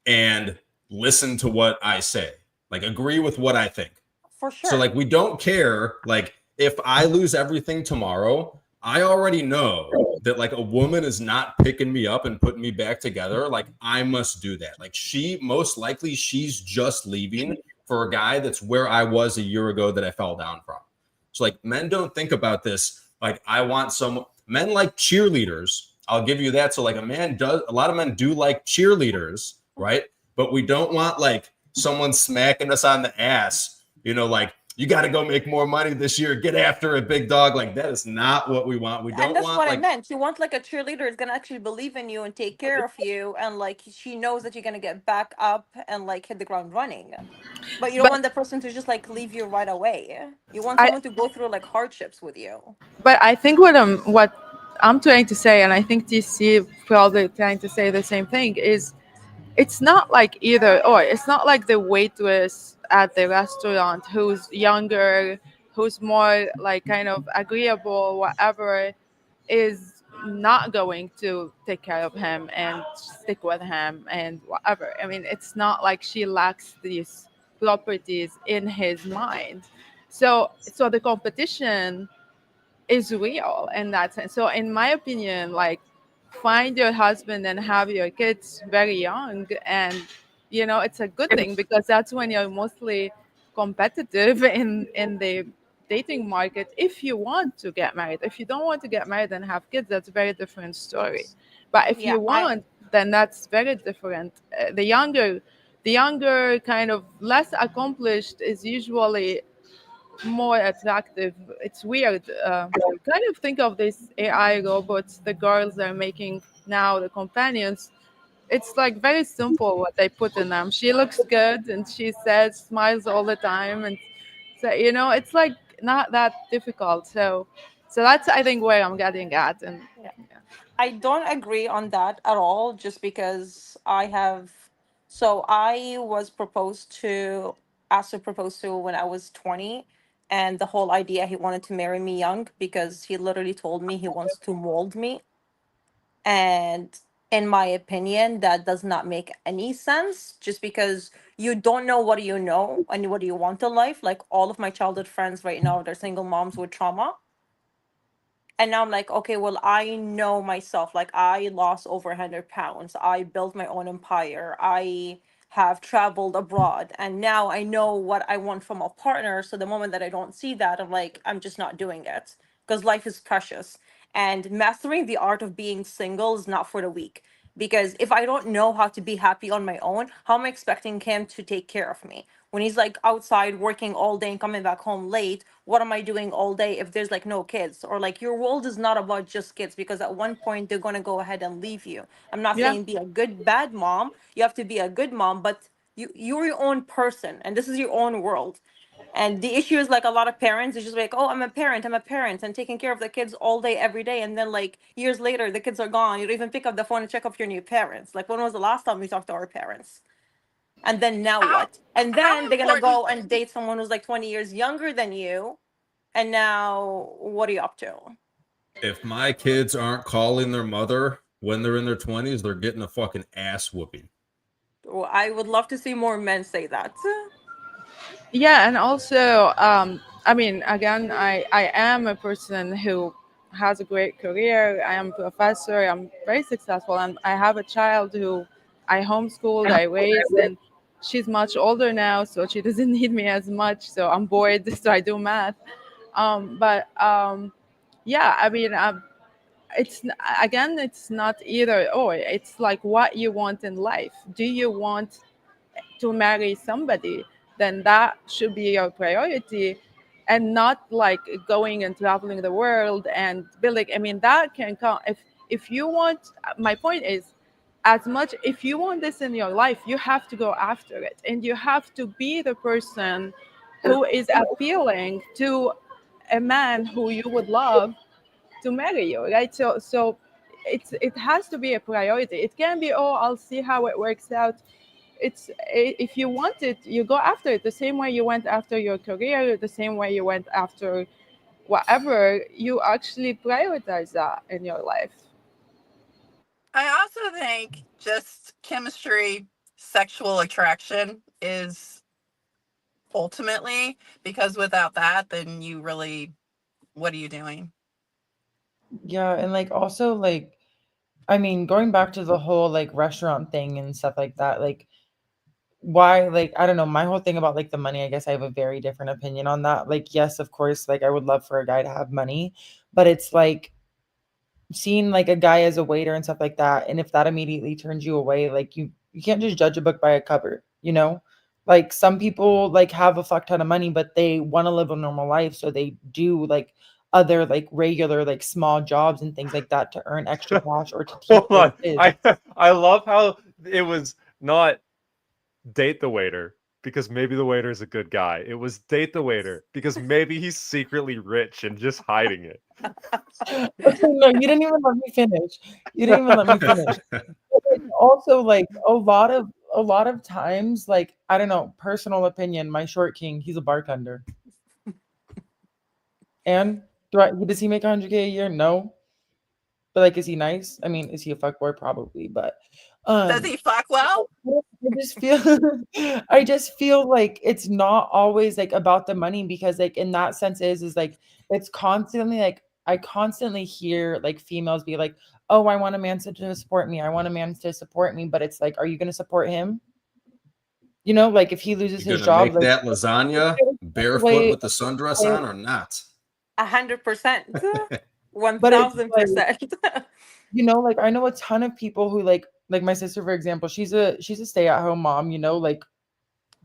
and listen to what I say, like agree with what I think. For sure. So like we don't care. Like if I lose everything tomorrow, I already know that like a woman is not picking me up and putting me back together. Like I must do that. Like she most likely she's just leaving for a guy that's where I was a year ago that I fell down from. So like men don't think about this. Like I want some men like cheerleaders. I'll give you that. So like a lot of men do like cheerleaders, right? But we don't want like someone smacking us on the ass, you know, like you got to go make more money this year. Get after it, big dog. Like that is not what we want. We don't And that's want what like I meant. You want like a cheerleader is gonna actually believe in you and take care of you, and like she knows that you're gonna get back up and like hit the ground running. But you don't But want the person to just like leave you right away. You want I someone to go through like hardships with you. but I think what I'm trying to say, and I think TC probably trying to say the same thing, is it's not like either or. It's not like the waitress at the restaurant who's younger, who's more like kind of agreeable, whatever, is not going to take care of him and stick with him and whatever. I mean, it's not like she lacks these properties in his mind. So the competition is real in that sense. So in my opinion, like find your husband and have your kids very young, and it's a good thing because that's when you're mostly competitive in the dating market. If you want to get married, if you don't want to get married and have kids, that's a very different story. But if Yeah, you want, then that's very different. The younger kind of less accomplished is usually more attractive. It's weird. Kind of think of these AI robots the girls are making now, the companions. It's like very simple what they put in them. She looks good and she says, smiles all the time. And so, it's like not that difficult. So that's, I think, where I'm getting at. And yeah. I don't agree on that at all, just because I was asked to propose to when I was 20. And the whole idea he wanted to marry me young because he literally told me he wants to mold me. And in my opinion, that does not make any sense, just because you don't know what you know and what you want in life. Like all of my childhood friends right now, they're single moms with trauma. And now I'm like, okay, well, I know myself. Like, I lost over 100 pounds. I built my own empire. I have traveled abroad. And now I know what I want from a partner. So the moment that I don't see that, I'm like, I'm just not doing it because life is precious. And mastering the art of being single is not for the weak. Because if I don't know how to be happy on my own, how am I expecting him to take care of me? When he's like outside working all day and coming back home late, what am I doing all day if there's like no kids? Or like your world is not about just kids, because at one point they're gonna go ahead and leave you. I'm not yeah, saying be a bad mom. You have to be a good mom, but you're your own person and this is your own world. And the issue is like a lot of parents is just like, oh, I'm a parent, and taking care of the kids all day, every day. And then like years later, the kids are gone. You don't even pick up the phone and check up your new parents. Like, when was the last time we talked to our parents? And then now How what? And how then they're gonna important go and date someone who's like 20 years younger than you. And now what are you up to? if my kids aren't calling their mother when they're in their 20s, they're getting a fucking ass whooping. Well, I would love to see more men say that. yeah, and also, I mean, again, I am a person who has a great career. I am a professor. I'm very successful, and I have a child who I homeschooled, I raised, and she's much older now, so she doesn't need me as much. So I'm bored, so I do math. But yeah, I mean, again, it's not either or. It's like what you want in life. Do you want to marry somebody? Then that should be your priority, and not like going and traveling the world and building. I mean, that can come if you want. My point is, as much if you want this in your life, you have to go after it, and you have to be the person who is appealing to a man who you would love to marry you, right? So it has to be a priority. It can be, oh, I'll see how it works out. If you want it, you go after it the same way you went after your career, the same way you went after whatever. You actually prioritize that in your life. I also think just chemistry sexual attraction is ultimately, because without that, then you really, what are you doing? Yeah, and like also like I mean, going back to the whole like restaurant thing and stuff like that, like why like I don't know, my whole thing about like the money, I guess I have a very different opinion on that. Like yes, of course, like I would love for a guy to have money, but it's like seeing like a guy as a waiter and stuff like that, and if that immediately turns you away, like you can't just judge a book by a cover, you know? Like some people like have a fuck ton of money, but they want to live a normal life, so they do like other like regular like small jobs and things like that to earn extra cash or to keep Hold their on. kids. I love how it was not date the waiter because maybe the waiter is a good guy. It was date the waiter because maybe he's secretly rich and just hiding it. Okay, no, you didn't even let me finish. You didn't even let me finish. But then also, like a lot of times, like I don't know, personal opinion. My short king, he's a bartender, and does he make 100K a year? No, but like, is he nice? I mean, is he a fuckboy? Probably, but Does he fuck well? I just feel I just feel like it's not always like about the money because like in that sense is like it's constantly like I constantly hear like females be like, "Oh, I want a man to support me. I want a man to support me." But it's like, are you going to support him? You know, like if he loses You his gonna job, make like that lasagna barefoot with the sundress on or not? 100%. but it's like 1000%. you know, like I know a ton of people who like my sister, for example, she's a stay-at-home mom, you know, like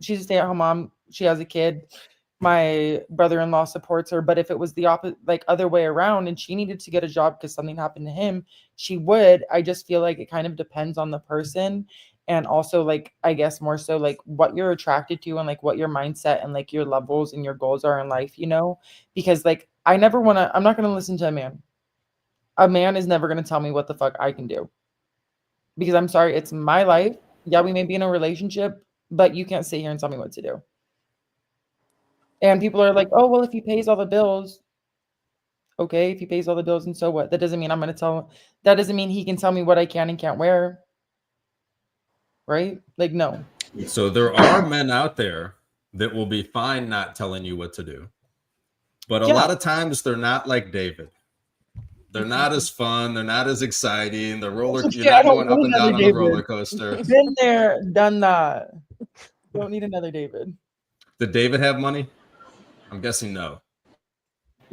she's a stay-at-home mom. She has a kid. My brother-in-law supports her, but if it was the opposite, like other way around, and she needed to get a job because something happened to him, she would. I just feel like it kind of depends on the person, and also like I guess more so like what you're attracted to and like what your mindset and like your levels and your goals are in life, you know? Because like I'm not gonna listen to a man. A man is never gonna tell me what the fuck I can do because I'm sorry, it's my life. Yeah, we may be in a relationship, but you can't sit here and tell me what to do. And people are like, oh, well, if he pays all the bills, okay, if he pays all the bills, and so what? That doesn't mean that doesn't mean he can tell me what I can and can't wear, right? Like, no. So there are men out there that will be fine not telling you what to do. But a Yeah. lot of times they're not like David. They're not as fun. They're not as exciting. You're Yeah, I not don't going up need and another down on the David. roller coaster. Been there, done that. Don't need another David. Did David have money? I'm guessing no.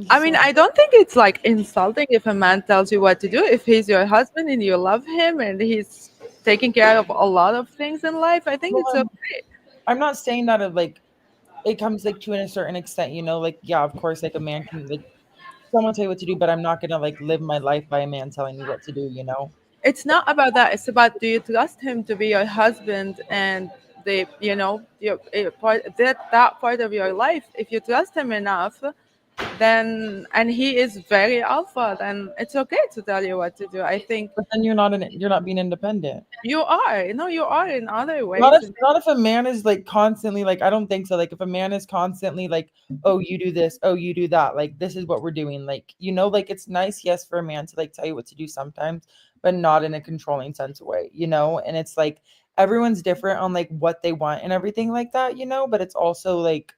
I mean, I don't think it's like insulting if a man tells you what to do. If he's your husband and you love him and he's taking care of a lot of things in life, I think it's Well, okay. I'm not saying that of like it comes like to a certain extent, you know, like yeah, of course, like a man can like someone tell you what to do, but I'm not gonna like live my life by a man telling me what to do, you know. It's not about that. It's about, do you trust him to be your husband and that part of your life? If you trust him enough, then and he is very alpha, then it's okay to tell you what to do. I think But then you're not being independent. you are. No, you are in other ways. Not if a man is like constantly like I don't think so. Like if a man is constantly like, oh, you do this, oh, you do that, like this is what we're doing. Like, you know, like it's nice, yes, for a man to like tell you what to do sometimes, but not in a controlling sense of way, you know? And it's like everyone's different on like what they want and everything like that, you know, but it's also like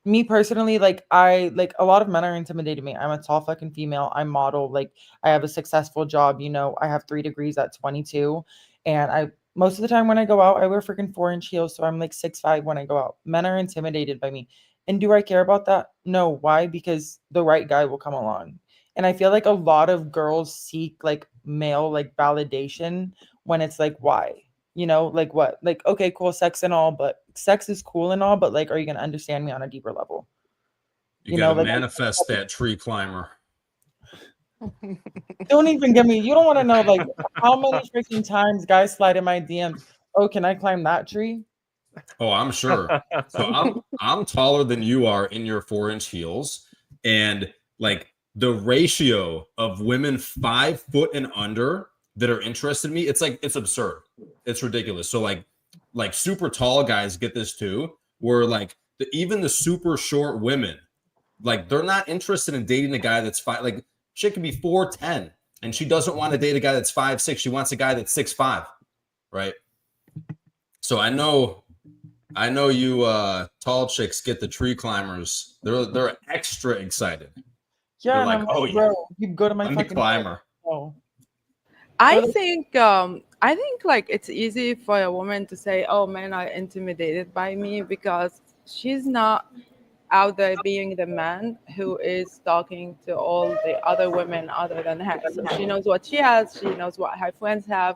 me personally, like I like a lot of men are intimidating me. I'm a tall fucking female. I model, like I have a successful job, you know, I have 3 degrees at 22. And I most of the time when I go out, I wear freaking 4-inch heels. So I'm like 6'5" when I go out. Men are intimidated by me. And do I care about that? No. Why? Because the right guy will come along. And I feel like a lot of girls seek like male like validation when it's like, why? You know, like what? Like, okay, cool, sex and all, but sex is cool and all, but like, are you gonna understand me on a deeper level? You know, got to like manifest that tree climber. don't even get me. You don't want to know like how many freaking times guys slide in my DMs. Oh, can I climb that tree? Oh, I'm sure. So I'm taller than you are in your 4-inch heels, and like the ratio of women 5 foot and under that are interested in me, it's absurd. It's ridiculous. So like super tall guys get this too, where like even the super short women, like they're not interested in dating a guy that's like she can be 4'10" and she doesn't want to date a guy that's 5'6". She wants a guy that's 6'5", right? So I know you tall chicks get the tree climbers. They're extra excited. Yeah, They're and like, I'm oh like, yeah, bro, you go to my I'm the fucking climber. Oh. I But- think like it's easy for a woman to say, "Oh, men are intimidated by me," because she's not out there being the man who is talking to all the other women other than her. So she knows what she has, she knows what her friends have,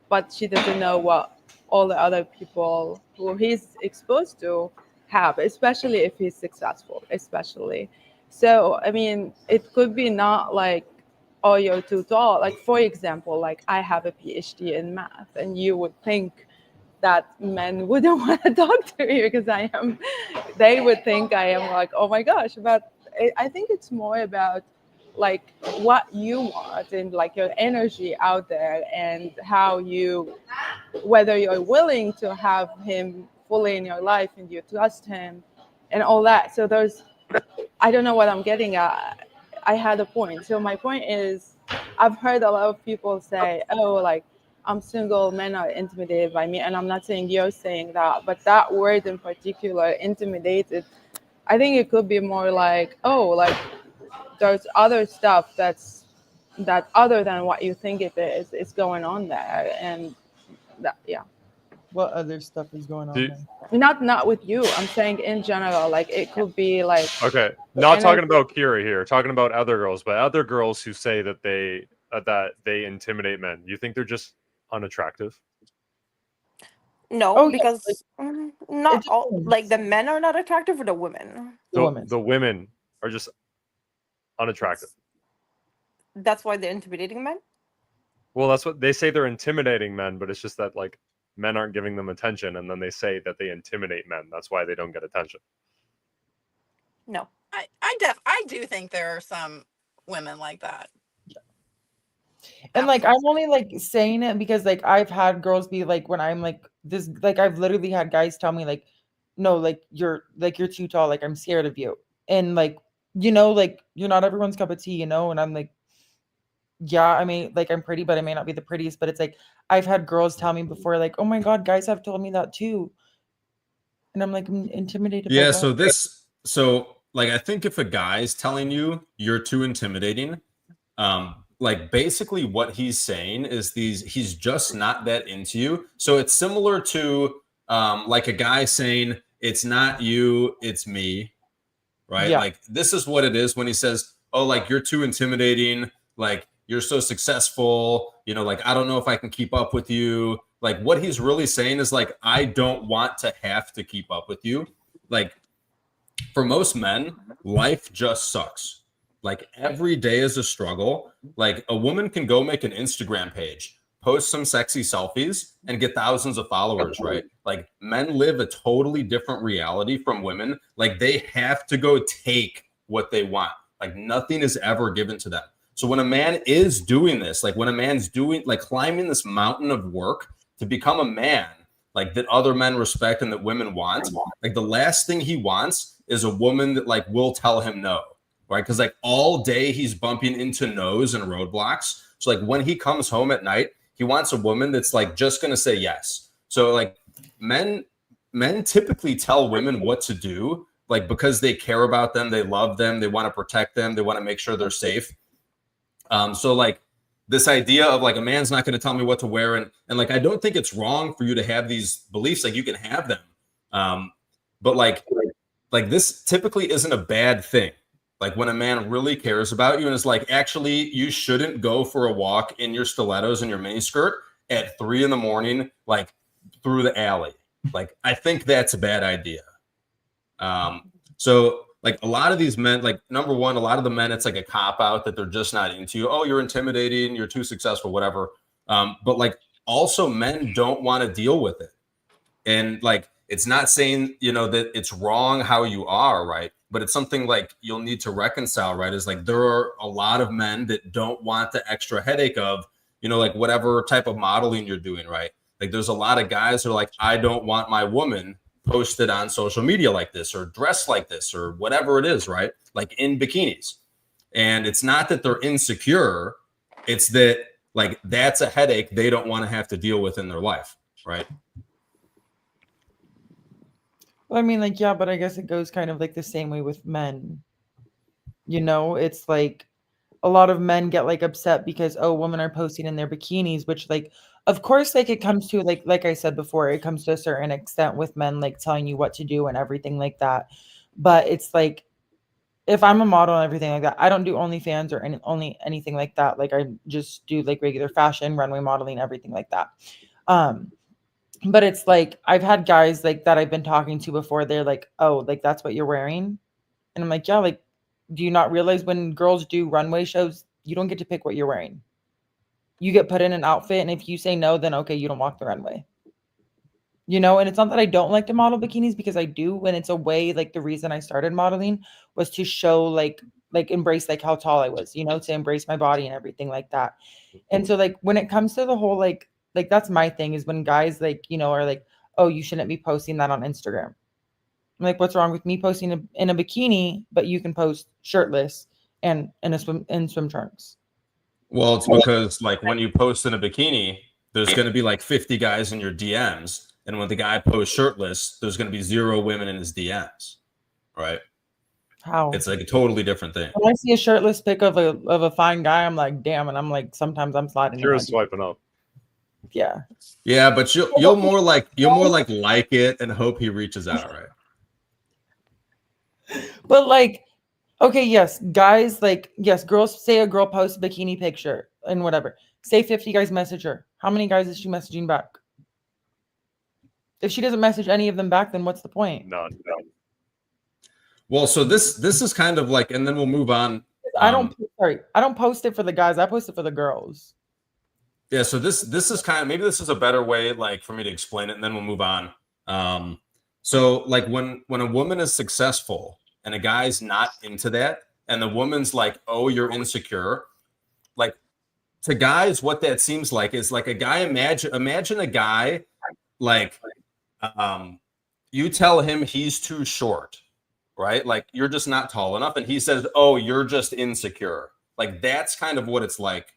but she doesn't know what all the other people who he's exposed to have, especially if he's successful, especially. So, I mean, it could be not like, oh, you're too tall. Like, for example, like I have a PhD in math, and you would think that men wouldn't want to talk to me because they would think I am like, oh my gosh. But I think it's more about like what you want and like your energy out there and how whether you're willing to have him fully in your life and you trust him and all that. So I don't know what I'm getting at. I had a point. So my point is, I've heard a lot of people say, oh, like, I'm single, men are intimidated by me. And I'm not saying you're saying that, but that word in particular, intimidated, I think it could be more like, oh, like there's other stuff that other than what you think it is going on there. And that, yeah. What other stuff is going on there? Not with you. I'm saying in general, like it could be like Okay, not talking about Kira here, talking about other girls, but other girls who say that they intimidate men. You think they're just unattractive? No, Oh, yeah, because not it all. depends. Like the men are not attractive, or the women. The women. The women are just unattractive. That's why they're intimidating men. Well, that's what they say. They're intimidating men, but it's just that like men aren't giving them attention, and then they say that they intimidate men. That's why they don't get attention. No. I do think there are some women like that. And like I'm only like saying it because like I've had girls be like, when I'm like this, like I've literally had guys tell me like, no, like you're too tall, like I'm scared of you. And like, like you're not everyone's cup of tea, and I'm like, yeah, I mean, like I'm pretty, but I may not be the prettiest. But it's like I've had girls tell me before, like, oh my God, guys have told me that too. And I'm like, I'm intimidated by Yeah, what? so like I think if a guy's telling you you're too intimidating, like basically what he's saying is he's just not that into you. So it's similar to like a guy saying it's not you, it's me, right? Yeah. Like this is what it is when he says, oh, like you're too intimidating, like you're so successful, like I don't know if I can keep up with you. Like what he's really saying is like, I don't want to have to keep up with you. Like for most men, life just sucks. Like every day is a struggle. Like a woman can go make an Instagram page, post some sexy selfies, and get thousands of followers, right? Like men live a totally different reality from women. Like they have to go take what they want. Like nothing is ever given to them. So when a man is doing this, like when a man's doing like climbing this mountain of work to become a man, like that other men respect and that women want, like the last thing he wants is a woman that like will tell him no, right? Because like all day he's bumping into no's and roadblocks. So like when he comes home at night, he wants a woman that's like just gonna say yes. So like men typically tell women what to do, like because they care about them, they love them, they want to protect them, they want to make sure they're safe. So like this idea of like a man's not going to tell me what to wear, and like I don't think it's wrong for you to have these beliefs, like you can have them, but like this typically isn't a bad thing. Like when a man really cares about you and is like, actually, you shouldn't go for a walk in your stilettos and your miniskirt at 3 a.m, like through the alley. Like I think that's a bad idea. So like a lot of these men, like number one, a lot of the men, it's like a cop out that they're just not into you. Oh, you're intimidating, you're too successful, whatever. But like also men don't want to deal with it. And like, it's not saying, that it's wrong how you are, right? But it's something like you'll need to reconcile, right? Is like, there are a lot of men that don't want the extra headache of, like whatever type of modeling you're doing, right? Like there's a lot of guys who are like, I don't want my woman posted on social media like this or dressed like this or whatever it is, right? Like in bikinis. And it's not that they're insecure. It's that like, that's a headache they don't want to have to deal with in their life, right? Well, I mean, like, yeah, but I guess it goes kind of like the same way with men. You know, it's like a lot of men get like upset because women are posting in their bikinis, which like of course like it comes to like I said before, it comes to a certain extent with men like telling you what to do and everything like that. But it's like if I'm a model and everything like that, I don't do OnlyFans or only anything like that. Like I just do like regular fashion, runway modeling, everything like that. But it's like I've had guys like that I've been talking to before. They're like, "Oh, like that's what you're wearing," and I'm like, "Yeah, like." Do you not realize when girls do runway shows, you don't get to pick what you're wearing? You get put in an outfit, and if you say no, then okay, you don't walk the runway. You know, and it's not that I don't like to model bikinis because I do, and it's a way like the reason I started modeling was to show like embrace like how tall I was, you know, to embrace my body and everything like that. And so like when it comes to the whole like that's my thing is when guys like, you know, are like, "Oh, you shouldn't be posting that on Instagram." I'm like, what's wrong with me posting in a bikini, but you can post shirtless and in swim trunks? Well, it's because like when you post in a bikini, there's going to be like 50 guys in your DMs, and when the guy posts shirtless, there's going to be 0 women in his DMs, right? How? It's like a totally different thing. When I see a shirtless pic of a fine guy, I'm like, damn, and I'm like, sometimes I'm sliding. You're swiping up. Yeah. Yeah, but you'll more like it and hope he reaches out, right? But like, okay, yes, guys, like, yes, girls say a girl posts a bikini picture and whatever. Say 50 guys message her. How many guys is she messaging back? If she doesn't message any of them back, then what's the point? None. Well, so this is kind of like, and then we'll move on. I don't post it for the guys. I post it for the girls. Yeah, so this is kind of, maybe this is a better way like for me to explain it, and then we'll move on. So like when a woman is successful and a guy's not into that, and the woman's like, "Oh, you're insecure," like to guys, what that seems like is like a guy. Imagine a guy like, you tell him he's too short, right? Like you're just not tall enough, and he says, "Oh, you're just insecure." Like that's kind of what it's like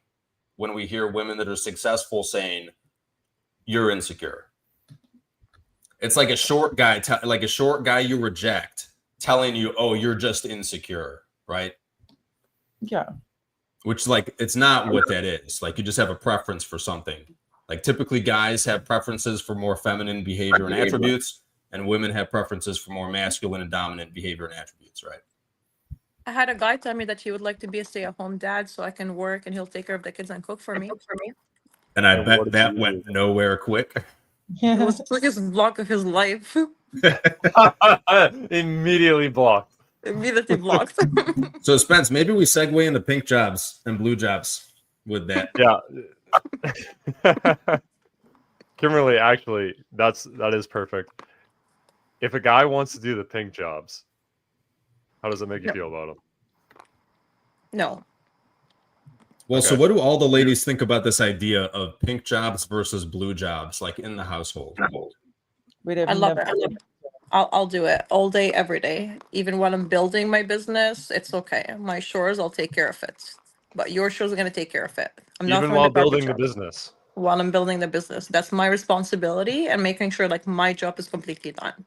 when we hear women that are successful saying you're insecure. It's like a short guy, you reject telling you, "Oh, you're just insecure," right? Yeah. Which like, it's not what that is. Like you just have a preference for something. Like typically guys have preferences for more feminine behavior and attributes, and women have preferences for more masculine and dominant behavior and attributes, right? I had a guy tell me that he would like to be a stay-at-home dad so I can work and he'll take care of the kids and cook for me. And I bet that went nowhere quick. It was the quickest block of his life. Immediately blocked. Immediately blocked. So Spence, maybe we segue into pink jobs and blue jobs with that. Yeah. Kimberly, actually, that is perfect. If a guy wants to do the pink jobs, how does it make you feel about them? No. Well, okay. So what do all the ladies think about this idea of pink jobs versus blue jobs, like in the household? I love it. I'll do it all day, every day. Even when I'm building my business, it's okay. My chores, I'll take care of it. But your chores are going to take care of it. I'm not even while building the business. While I'm building the business, that's my responsibility, and making sure like my job is completely done.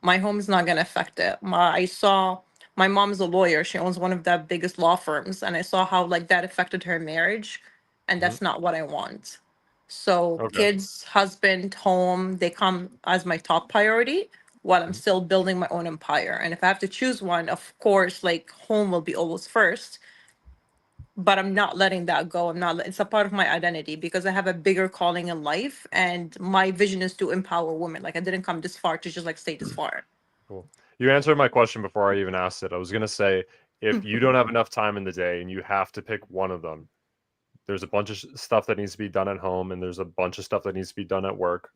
My home is not going to affect it. I saw my mom's a lawyer. She owns one of the biggest law firms, and I saw how like that affected her marriage, and that's not what I want. So kids, husband, home, they come as my top priority while I'm still building my own empire. And if I have to choose one, of course, like home will be always first. But I'm not letting that go. It's a part of my identity because I have a bigger calling in life, and my vision is to empower women. Like I didn't come this far to just like stay this far. Cool. You answered my question before I even asked it. I was going to say, if you don't have enough time in the day and you have to pick one of them, there's a bunch of stuff that needs to be done at home and there's a bunch of stuff that needs to be done at work.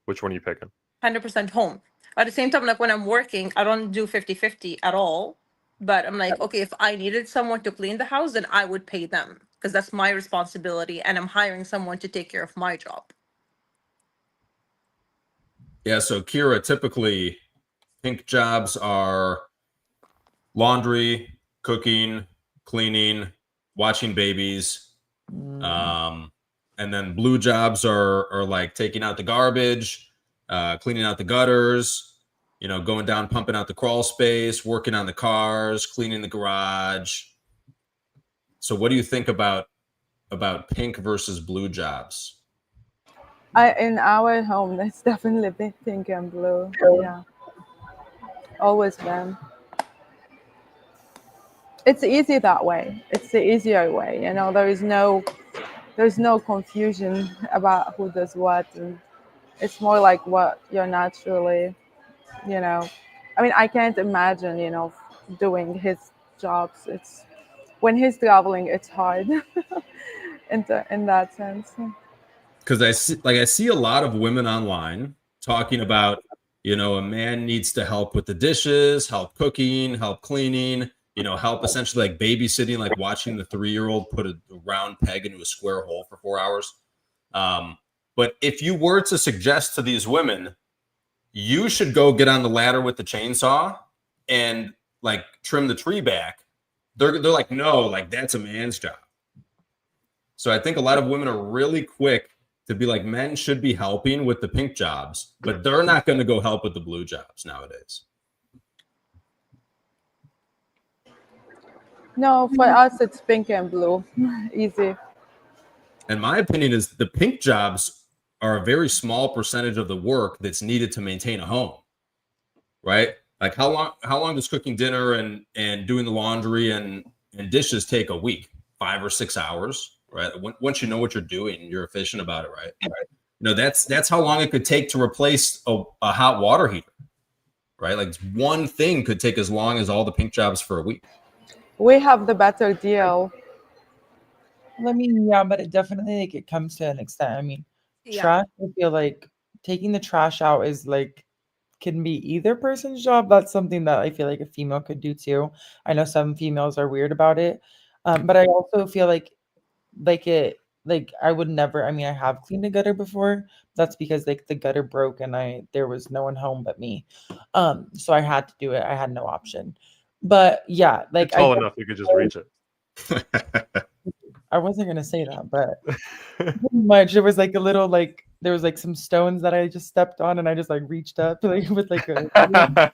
Which one are you picking? 100% home. At the same time, like when I'm working, I don't do 50-50 at all. But I'm like, okay, if I needed someone to clean the house, then I would pay them because that's my responsibility, and I'm hiring someone to take care of my job. Yeah, so Kira, typically pink jobs are laundry, cooking, cleaning, watching babies. And then blue jobs are like taking out the garbage, cleaning out the gutters, going down, pumping out the crawl space, working on the cars, cleaning the garage. So what do you think about pink versus blue jobs? In our home, it's definitely pink and blue. Yeah, always been. It's easy that way. It's the easier way. There's no confusion about who does what, and it's more like what you're naturally, I mean, I can't imagine, doing his jobs. It's when he's traveling, it's hard in that sense. Because I see a lot of women online talking about, a man needs to help with the dishes, help cooking, help cleaning, help essentially like babysitting, like watching the 3-year-old put a round peg into a square hole for 4 hours. But if you were to suggest to these women, you should go get on the ladder with the chainsaw and like trim the tree back, they're like, no, like that's a man's job. So I think a lot of women are really quick to be like, men should be helping with the pink jobs, but they're not going to go help with the blue jobs nowadays. No, for us, it's pink and blue. Easy. And my opinion is the pink jobs are a very small percentage of the work that's needed to maintain a home, right? Like how long does cooking dinner and doing the laundry and dishes take a week? 5 or 6 hours, right? Once you know what you're doing, you're efficient about it, right? That's how long it could take to replace a hot water heater, right? Like one thing could take as long as all the pink jobs for a week. We have the better deal. Well, I mean, yeah, but it definitely like it comes to an extent. I mean, trash, I feel like taking the trash out is like can be either person's job. That's something that I feel like a female could do too. I know some females are weird about it. But I also feel like I would never, I mean, I have cleaned a gutter before. That's because like the gutter broke and there was no one home but me. So I had to do it. I had no option. But yeah, like tall enough you could just reach it. I wasn't gonna say that, but pretty much it was like a little like there was like some stones that I just stepped on and I just like reached up like with like a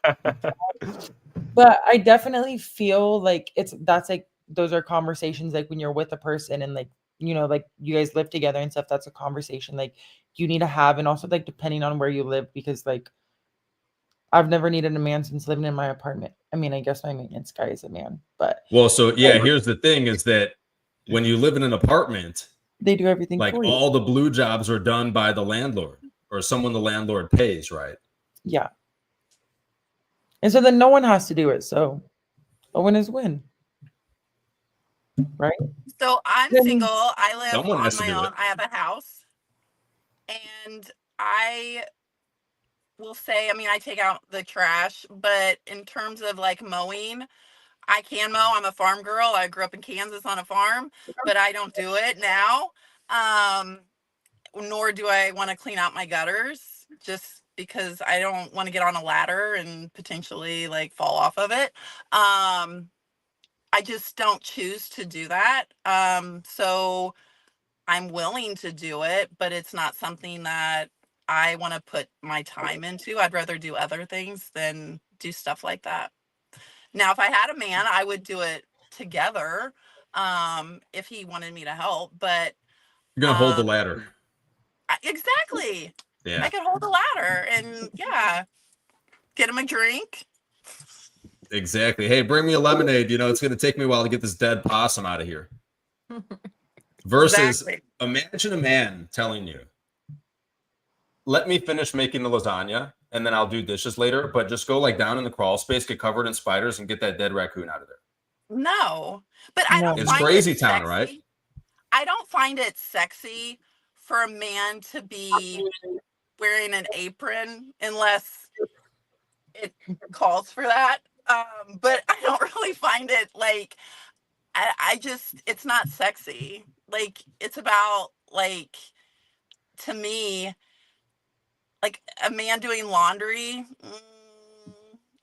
but I definitely feel like that's like those are conversations like when you're with a person and like like you guys live together and stuff, that's a conversation like you need to have. And also like depending on where you live, because like I've never needed a man since living in my apartment. I mean, I guess my maintenance guy is a man, but well, so yeah, here's the thing is that when you live in an apartment, they do everything like for you. all the blue jobs are done by the landlord or someone the landlord pays, right? Yeah. And so then no one has to do it. So a win is win. Right? So I'm single. I live Someone on has to my do own. it. I have a house. And I will say, I mean, I take out the trash, but in terms of like mowing, I can mow. I'm a farm girl. I grew up in Kansas on a farm, but I don't do it now. Nor do I want to clean out my gutters just because I don't want to get on a ladder and potentially like fall off of it. I just don't choose to do that. So I'm willing to do it, but it's not something that I want to put my time into. I'd rather do other things than do stuff like that. Now, if I had a man, I would do it together if he wanted me to help, but You're gonna hold the ladder. Exactly. Yeah. I could hold the ladder and get him a drink. Exactly. Hey, bring me a lemonade. It's going to take me a while to get this dead possum out of here. Versus, imagine a man telling you, let me finish making the lasagna and then I'll do dishes later, but just go like down in the crawl space, get covered in spiders and get that dead raccoon out of there. No, but I don't It's find crazy it town, sexy. right? I don't find it sexy for a man to be wearing an apron unless it calls for that. But I don't really find it like I just it's not sexy. Like it's about like to me like a man doing laundry.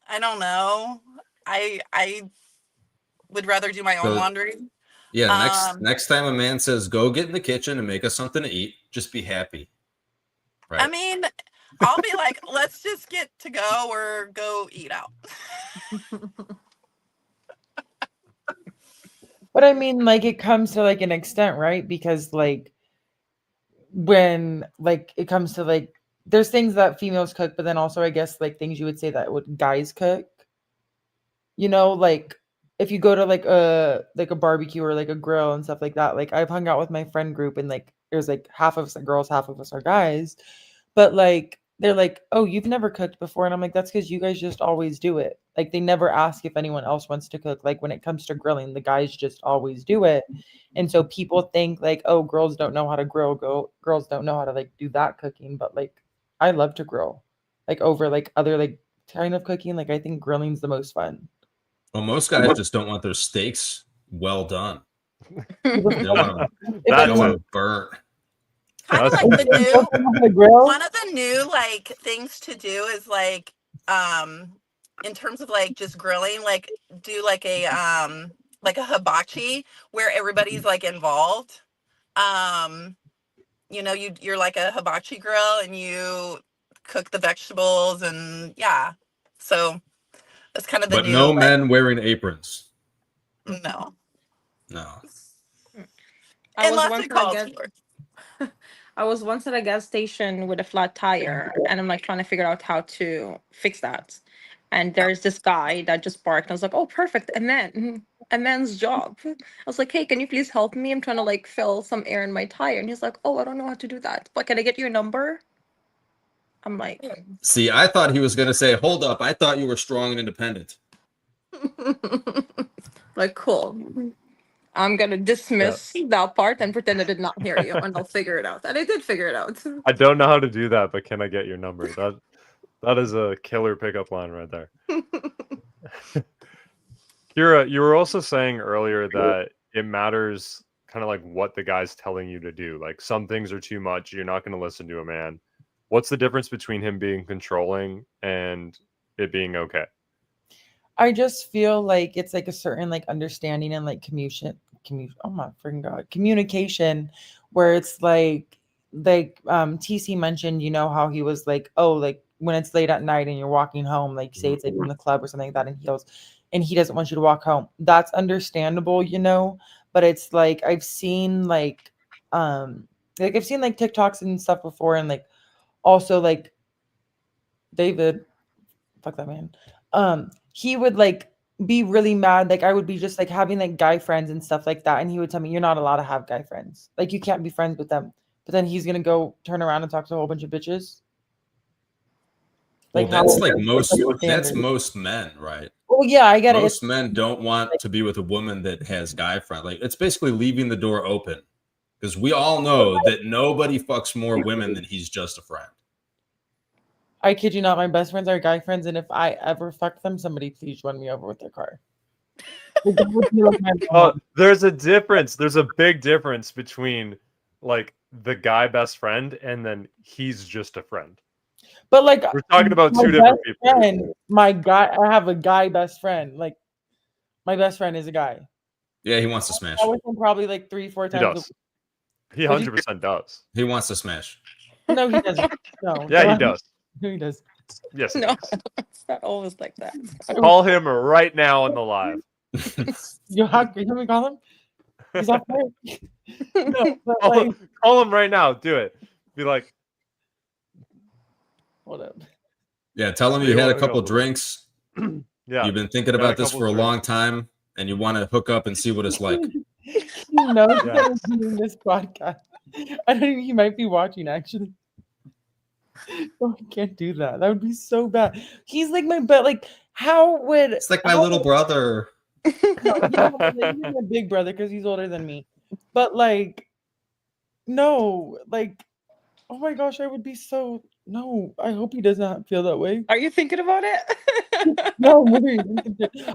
I don't know. I would rather do my own laundry. Yeah, next time a man says, go get in the kitchen and make us something to eat, just be happy. Right? I mean, I'll be like, let's just get to go or go eat out. But I mean, like, it comes to like an extent, right? Because like when like it comes to like there's things that females cook, but then also I guess like things you would say that would guys cook. You know, like if you go to like a barbecue or like a grill and stuff like that, like I've hung out with my friend group and like there's like half of us are girls, half of us are guys. But like they're like, "Oh, you've never cooked before." And I'm like, "That's because you guys just always do it." Like they never ask if anyone else wants to cook. Like when it comes to grilling, the guys just always do it. And so people think like, "Oh, girls don't know how to grill. Girls don't know how to like do that cooking." But like I love to grill. Like over like other like kind of cooking. Like I think grilling's the most fun. Well, most guys just don't want their steaks well done. They don't want them, If they don't anyone- want them burnt. Kind of That's like the if new, anyone knows how to grill, one of the new like things to do is like in terms of like just grilling, like do like a hibachi where everybody's like involved. You know, you're like a hibachi grill and you cook the vegetables and yeah. So that's kind of the But new no like, men wearing aprons. no. No. I was Unless once it at a calls gas, for it. I was once at a gas station with a flat tire, and I'm like trying to figure out how to fix that. And there's this guy that just barked. I was like, "Oh, perfect! A man's job." I was like, "Hey, can you please help me? I'm trying to like fill some air in my tire." And he's like, "Oh, I don't know how to do that, but can I get your number?" I'm like, See, I thought he was going to say, hold up. I thought you were strong and independent. like cool. I'm gonna dismiss that part and pretend I did not hear you, and I'll figure it out. And I did figure it out. I don't know how to do that, but can I get your number? That is a killer pickup line right there. Kira, you were also saying earlier that it matters kind of like what the guy's telling you to do. Like some things are too much. You're not going to listen to a man. What's the difference between him being controlling and it being okay? I just feel like it's like a certain like understanding and like oh my freaking god, communication where it's like TC mentioned, you know, how he was like, oh, like when it's late at night and you're walking home, like say it's like from the club or something like that, and he doesn't want you to walk home. That's understandable, you know, but it's like I've seen like TikToks and stuff before, and like also like David, fuck that man. He would like be really mad. Like I would be just like having like guy friends and stuff like that. And he would tell me, "You're not allowed to have guy friends. Like you can't be friends with them." But then he's gonna go turn around and talk to a whole bunch of bitches. Well, Like that's how- like most like, that's standard. most men, right? Oh yeah, I get it. Most men don't want to be with a woman that has guy friend. Like it's basically leaving the door open. Because we all know that nobody fucks more women than he's just a friend. I kid you not, my best friends are guy friends, and if I ever fuck them, somebody please run me over with their car. Like, that would be like my Oh, there's a difference. There's a big difference between like the guy best friend and then he's just a friend. But like We're talking about my two different best people. friend, I have a guy best friend. Like my best friend is a guy. Yeah, he wants to smash. I with him probably like 3-4 He times. does. He 100% does. He wants to smash. No, he doesn't. No. Yeah, he does. No, he does. Yes, he no, does. it's not always like that. Call him right now on the live. You have to me call him? He's off work. No, but Call him right now. Do it. Be like, hold up. Yeah, tell him you had a couple drinks. yeah. You've been thinking Got a about this couple for a drinks. long time, and you want to hook up and see what it's like. He knows Yeah. that I'm doing this podcast. I don't think he might be watching actually. Oh, I can't do that. That would be so bad. He's like my but like how would It's like my little brother. no, he's my big brother because he's older than me. But like no, like oh my gosh, I would be so no. I hope he does not feel that way. Are you thinking about it? No,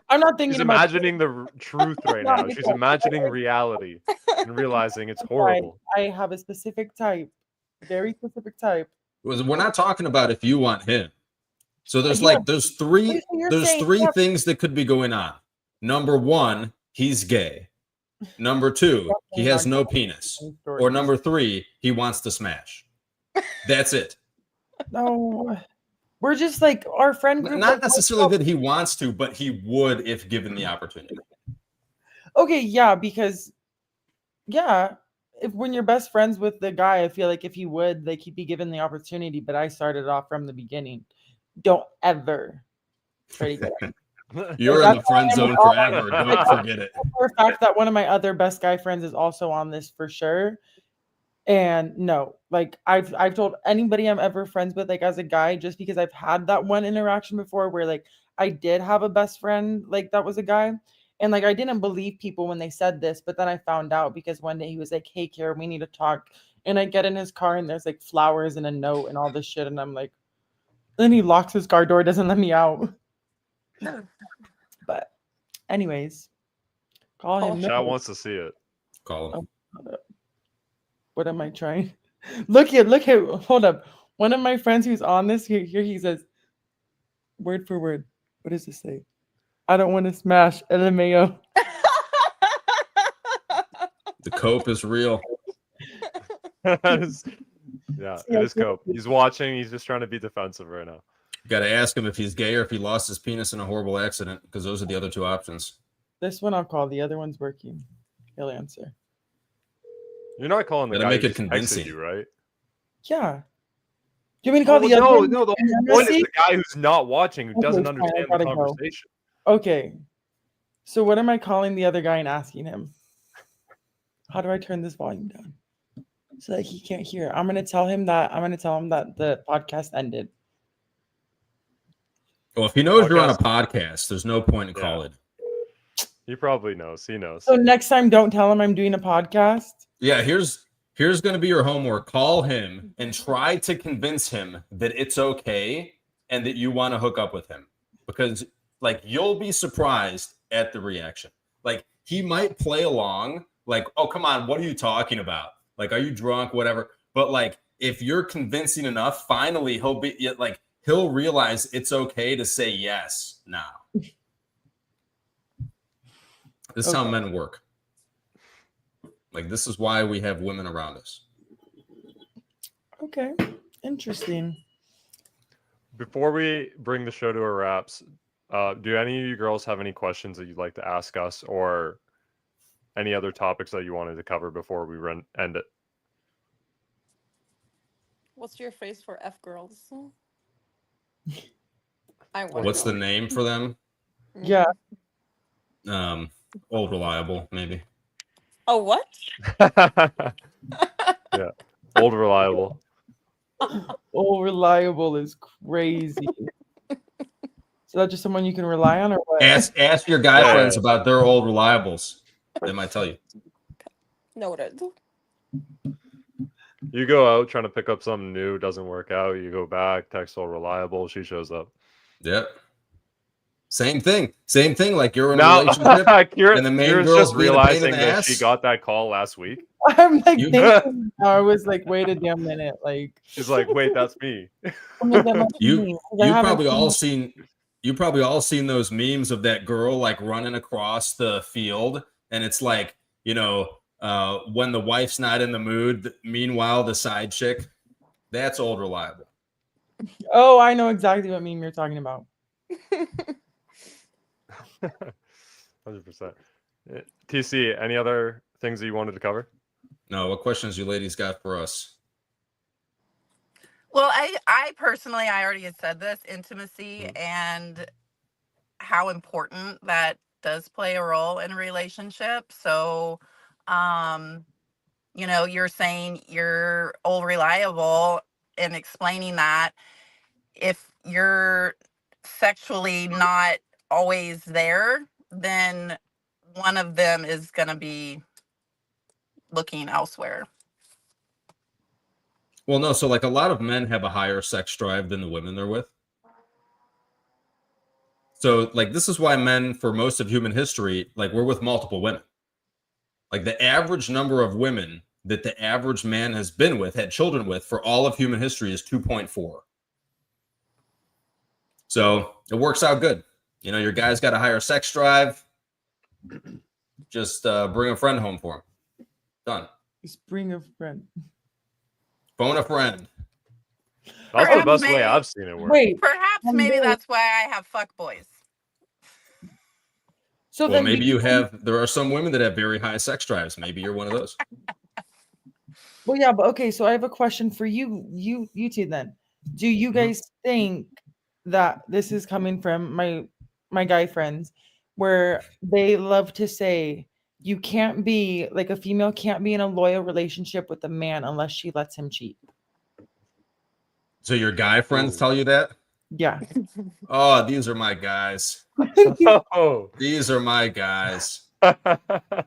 I'm not thinking She's about imagining the truth right now. She's imagining reality and realizing it's horrible. I have a specific type, very specific type. We're not talking about if you want him. So there's Yeah. there's three You're saying, yeah, things that could be going on. Number one, he's gay. Number two, he has no penis. Or number three, he wants to smash. That's it. No, we're just like our friend group. Not like, necessarily that he wants to, but he would if given the opportunity. Okay, yeah, because yeah, if when you're best friends with the guy, I feel like if he would, like he'd be given the opportunity. But I started off from the beginning. Don't ever try to get it. You're in the friend zone forever. Like, Don't forget it. for a fact that one of my other best guy friends is also on this for sure. And no, like I've told anybody I'm ever friends with, like as a guy, just because I've had that one interaction before where like I did have a best friend like that was a guy. And like I didn't believe people when they said this, but then I found out because one day he was like, "Hey Kara, we need to talk." And I get in his car and there's like flowers and a note and all this shit. And I'm like, then he locks his car door, doesn't let me out. But anyways, call him. Chat wants to see it. Call him. What am I trying? Look here, hold up. One of my friends who's on this, here he says, word for word. What does it say? I don't want to smash LMAO. The cope is real. Yeah, it is Cope. He's watching. He's just trying to be defensive right now. Got to ask him if he's gay or if he lost his penis in a horrible accident, because those are the other two options. This one I'll call. The other one's working. He'll answer. You're not calling the Gotta guy make who it just convincing. texted you, right? Yeah. Do you want me to call the other one? No. The whole point is the guy who's not watching, who Okay, doesn't fine, I understand the gotta go. conversation. Okay. So what am I calling the other guy and asking him? How do I turn this volume down so that he can't hear? I'm gonna tell him that the podcast ended. Well, if he knows you're on a podcast, there's no point in calling. He probably knows. He knows. So next time, don't tell him I'm doing a podcast. Yeah, here's going to be your homework. Call him and try to convince him that it's okay and that you want to hook up with him, because like you'll be surprised at the reaction. Like he might play along, like, "Oh, come on, what are you talking about? Like, are you drunk? Whatever." But like, if you're convincing enough, finally he'll realize it's okay to say yes now. This is how men work. Like, this is why we have women around us. Okay, interesting. Before we bring the show to a wraps, do any of you girls have any questions that you'd like to ask us, or any other topics that you wanted to cover before we end it? What's your phrase for F girls? What's the name for them? Yeah. Old reliable, maybe. Oh, what? Yeah, old reliable. Old reliable is crazy. So that's just someone you can rely on, or what? Ask your guy friends about their old reliables. They might tell you. Noted. You go out trying to pick up something new, doesn't work out. You go back, text old reliable. She shows up. Yep. Same thing. Like you're in a relationship, and the main girl's just being a pain in realizing the that ass. she got that call last week. I'm like, thinking, I was like, wait a damn minute, like. She's like, wait, that's me. You probably all seen those memes of that girl like running across the field, and it's like, when the wife's not in the mood, meanwhile the side chick, that's old reliable. Oh, I know exactly what meme you're talking about. 100%. TC, any other things that you wanted to cover? No, what questions you ladies got for us? Well, I personally, I already had said this, intimacy and how important that does play a role in a relationship. So, you're saying you're old reliable and explaining that if you're sexually not always there, then one of them is going to be looking elsewhere. Well, no, so like a lot of men have a higher sex drive than the women they're with. So like this is why men, for most of human history, like we're with multiple women. Like the average number of women that the average man has been with, had children with, for all of human history is 2.4. So it works out good. Your guy's got a higher sex drive. Just bring a friend home for him. Done. Just bring a friend. Phone a friend. That's the Perhaps best way maybe- I've seen it work. Wait. Perhaps maybe that's why I have fuckboys. So Well, then maybe you have. There are some women that have very high sex drives. Maybe you're one of those. Well, yeah, but okay. So I have a question for you two. Then, do you guys think that this is coming from my guy friends, where they love to say you can't be like a female can't be in a loyal relationship with a man unless she lets him cheat? So your guy friends Ooh. tell you that? Yeah. Oh, these are my guys. Oh. These are my guys. I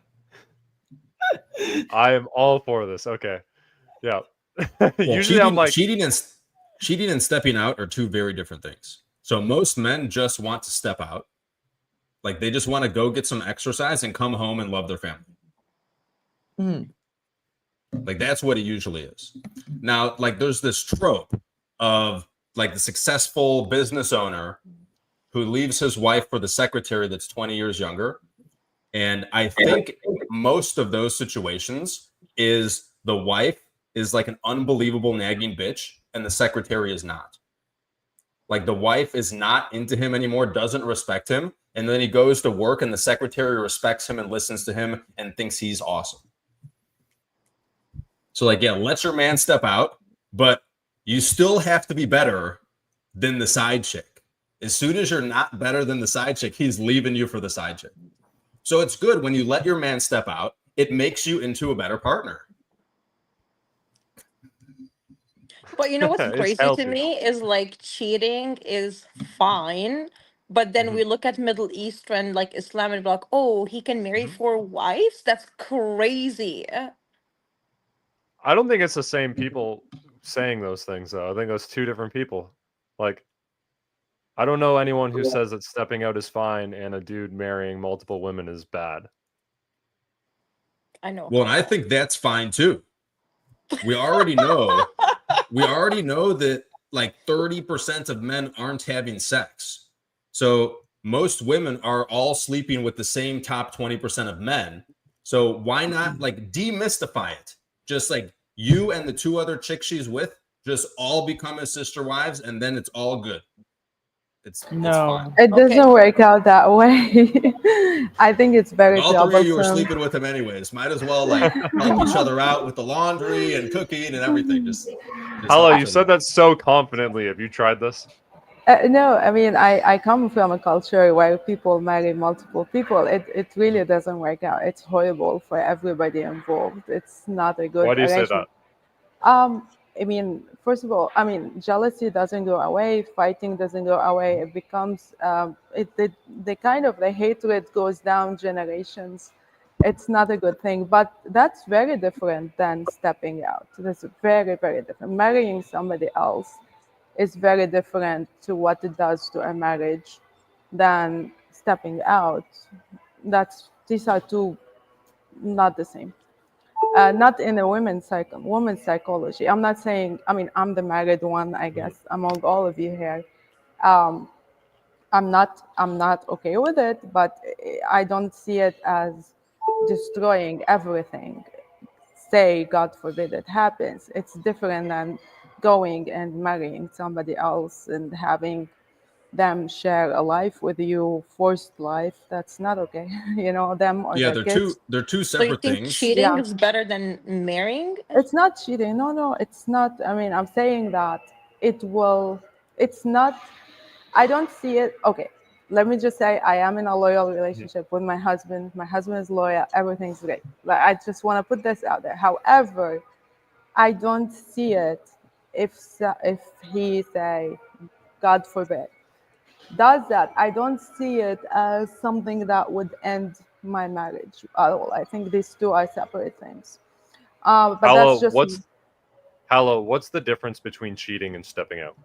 am all for this. Okay. Yeah. Well, Usually I'm like, cheating and stepping out are two very different things. So most men just want to step out. Like they just want to go get some exercise and come home and love their family. Mhm. Like that's what it usually is. Now, like there's this trope of like the successful business owner who leaves his wife for the secretary that's 20 years younger. And I think most of those situations is the wife is like an unbelievable nagging bitch and the secretary is not. Like the wife is not into him anymore, doesn't respect him. And then he goes to work and the secretary respects him and listens to him and thinks he's awesome. So like, yeah, let your man step out, but you still have to be better than the side chick. As soon as you're not better than the side chick, he's leaving you for the side chick. So it's good when you let your man step out, it makes you into a better partner. But you know what's It's crazy to healthy. me is like cheating is fine, but then we look at Middle Eastern like Islam and be like, oh, he can marry 4 wives? That's crazy. I don't think it's the same people saying those things though. I think that's two different people. Like, I don't know anyone who says that stepping out is fine and a dude marrying multiple women is bad. I know. a Well, and I couple. think that's fine too. We already know that like 30% of men aren't having sex. So most women are all sleeping with the same top 20% of men. So why not like demystify it? Just like you and the two other chicks she's with just all become his sister wives and then it's all good. It's fine. No. It Okay. doesn't work out that way. I think it's very All three of you are troublesome. sleeping with him anyways. Might as well like help each other out with the laundry and cooking and everything. Just Hello, help you each said other. that so confidently. Have you tried this? No, I mean, I come from a culture where people marry multiple people. It really doesn't work out. It's horrible for everybody involved. It's not a good Why do you say arrangement. that? I mean, first of all, I mean, jealousy doesn't go away, fighting doesn't go away. It becomes, the hatred goes down generations. It's not a good thing, but that's very different than stepping out. That's very, very different. Marrying somebody else is very different to what it does to a marriage than stepping out. These are two not the same. Not in a woman's psychology. I'm not saying. I mean, I'm the married one, I guess, among all of you here. Um, I'm not okay with it, but I don't see it as destroying everything. Say, God forbid it happens. It's different than going and marrying somebody else and having them share a life with you, forced life. That's not okay. Them or Yeah, their kids. they're two So you separate think things. cheating Yeah. is better than marrying? It's not cheating. No, it's not. I mean, I'm saying that it's not, I don't see it. Okay, let me just say I am in a loyal relationship with my husband. My husband is loyal. Everything's great. Like, I just want to put this out there. However, I don't see it if he say, God forbid, does that. I don't see it as something that would end my marriage at all. I think these two are separate things. But that's just me. What's the difference between cheating and stepping out?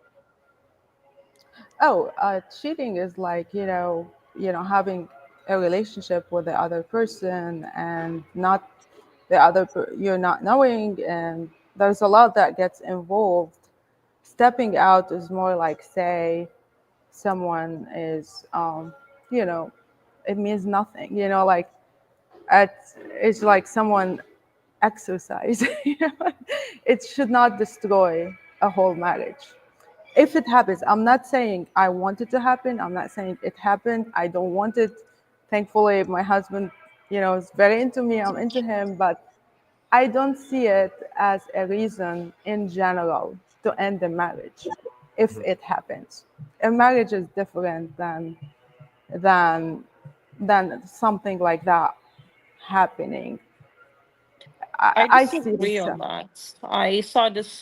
Cheating is like having a relationship with the other person and not you're not knowing, and there's a lot that gets involved. Stepping out is more like, say, someone is it means nothing. Like it's like someone exercise. It should not destroy a whole marriage. If it happens, I'm not saying I want it to happen. I'm not saying it happened. I don't want it. Thankfully, my husband, is very into me. I'm into him, but I don't see it as a reason in general to end the marriage if it happens. A marriage is different than than something like that happening. I I see disagree this. on that. I saw this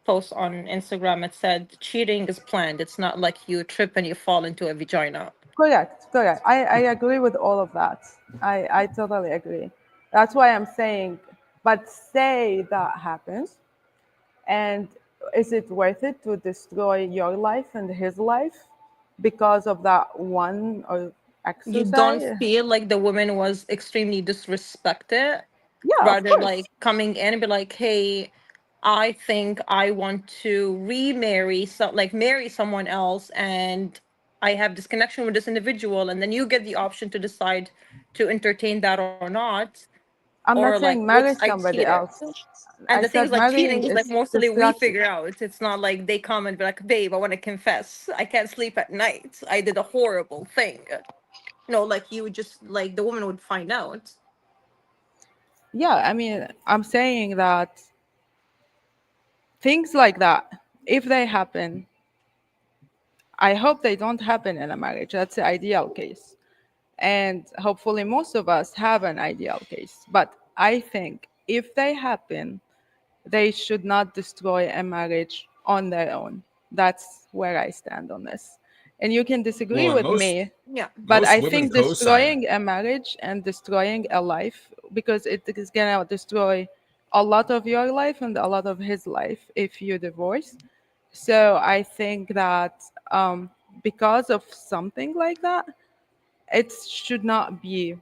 post on Instagram. It said cheating is planned. It's not like you trip and you fall into a vagina. Correct. I agree with all of that. I totally agree. That's why I'm saying, but say that happens, and is it worth it to destroy your life and his life because of that one or You don't exercise? feel like the woman was extremely disrespected, Yeah, of rather course. like coming in and be like, "Hey, I think I want to remarry, so like marry someone else, and I have this connection with this individual," and then you get the option to decide to entertain that or not, I'm or not like, saying whoops, marry I somebody cheated. else. And I the things said like marrying cheating is like is mostly we destructive. figure out. It's not like they come and be like, "Babe, I want to confess. I can't sleep at night. I did a horrible thing." No, like you would just like the woman would find out. Yeah, I mean, I'm saying that things like that, if they happen, I hope they don't happen in a marriage. That's the ideal case. And hopefully, most of us have an ideal case. But I think if they happen, they should not destroy a marriage on their own. That's where I stand on this. And you can disagree Well, and with most me, Yeah. but most I women think co-sign it. destroying a marriage and destroying a life, because it is going to destroy a lot of your life and a lot of his life if you divorce. So I think that because of something like that, it should not be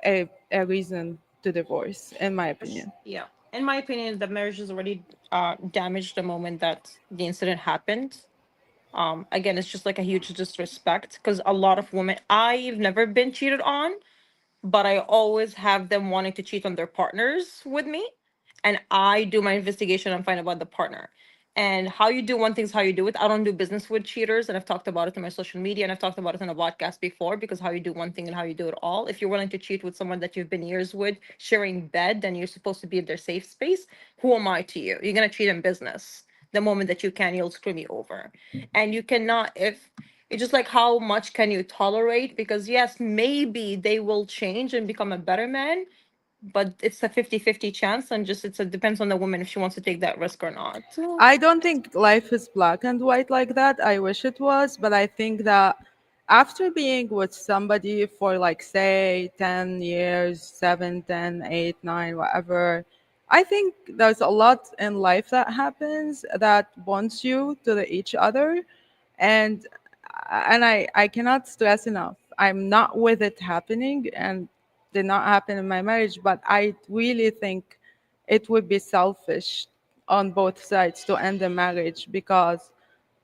a reason to divorce, in my opinion. Yeah. In my opinion, the marriage is already damaged the moment that the incident happened. Again, it's just like a huge disrespect because a lot of women, I've never been cheated on, but I always have them wanting to cheat on their partners with me. And I do my investigation and find about the partner. And how you do one thing is how you do it. I don't do business with cheaters, and I've talked about it in my social media, and I've talked about it in a podcast before. Because how you do one thing and how you do it all. If you're willing to cheat with someone that you've been years with, sharing bed, then you're supposed to be in their safe space. Who am I to you? You're gonna cheat in business. The moment that you can, you'll screw me over. And you cannot, if it's just like how much can you tolerate? Because yes, maybe they will change and become a better man, but it's a 50-50 chance, and just it depends on the woman if she wants to take that risk or not. I don't think life is black and white like that. I wish it was, but I think that after being with somebody for like say 10 years, 7, 10, 8, 9, whatever, I think there's a lot in life that happens that bonds you to each other, and I cannot stress enough. I'm not with it happening and did not happen in my marriage, but I really think it would be selfish on both sides to end the marriage because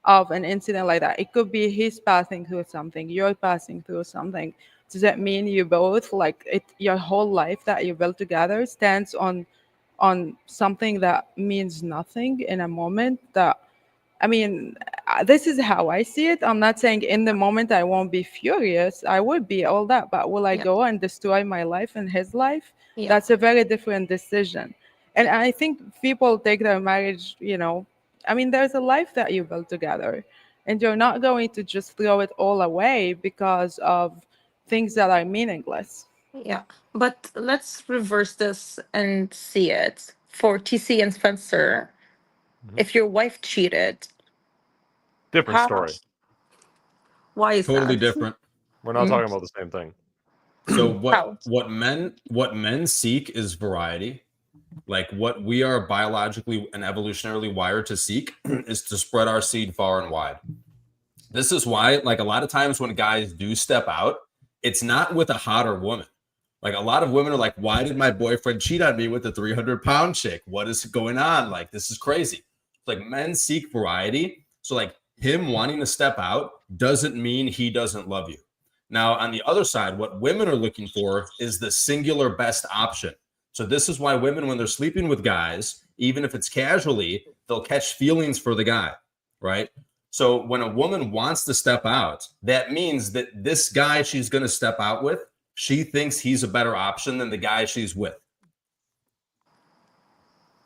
of an incident like that. It could be he's passing through something, you're passing through something. Does that mean you both like it? Your whole life that you built together stands on something that means nothing in a moment that I mean, this is how I see it. I'm not saying in the moment I won't be furious. I would be all that, but will I Yeah. go and destroy my life and his life? Yeah. That's a very different decision. And I think people take their marriage, I mean, there's a life that you built together, and you're not going to just throw it all away because of things that are meaningless. Yeah. But let's reverse this and see it for TC and Spencer. Mhm. If your wife cheated, Different how? story. Why is Totally that? different. We're not Mm, talking about the same thing. So how? what men seek is variety. Like what we are biologically and evolutionarily wired to seek is to spread our seed far and wide. This is why, like a lot of times when guys do step out, it's not with a hotter woman. Like a lot of women are like, why did my boyfriend cheat on me with a 300-pound chick? What is going on? Like, this is crazy. It's like men seek variety. So like him wanting to step out doesn't mean he doesn't love you. Now, on the other side, what women are looking for is the singular best option. So this is why women, when they're sleeping with guys, even if it's casually, they'll catch feelings for the guy, right? So when a woman wants to step out, that means that this guy she's going to step out with, she thinks he's a better option than the guy she's with.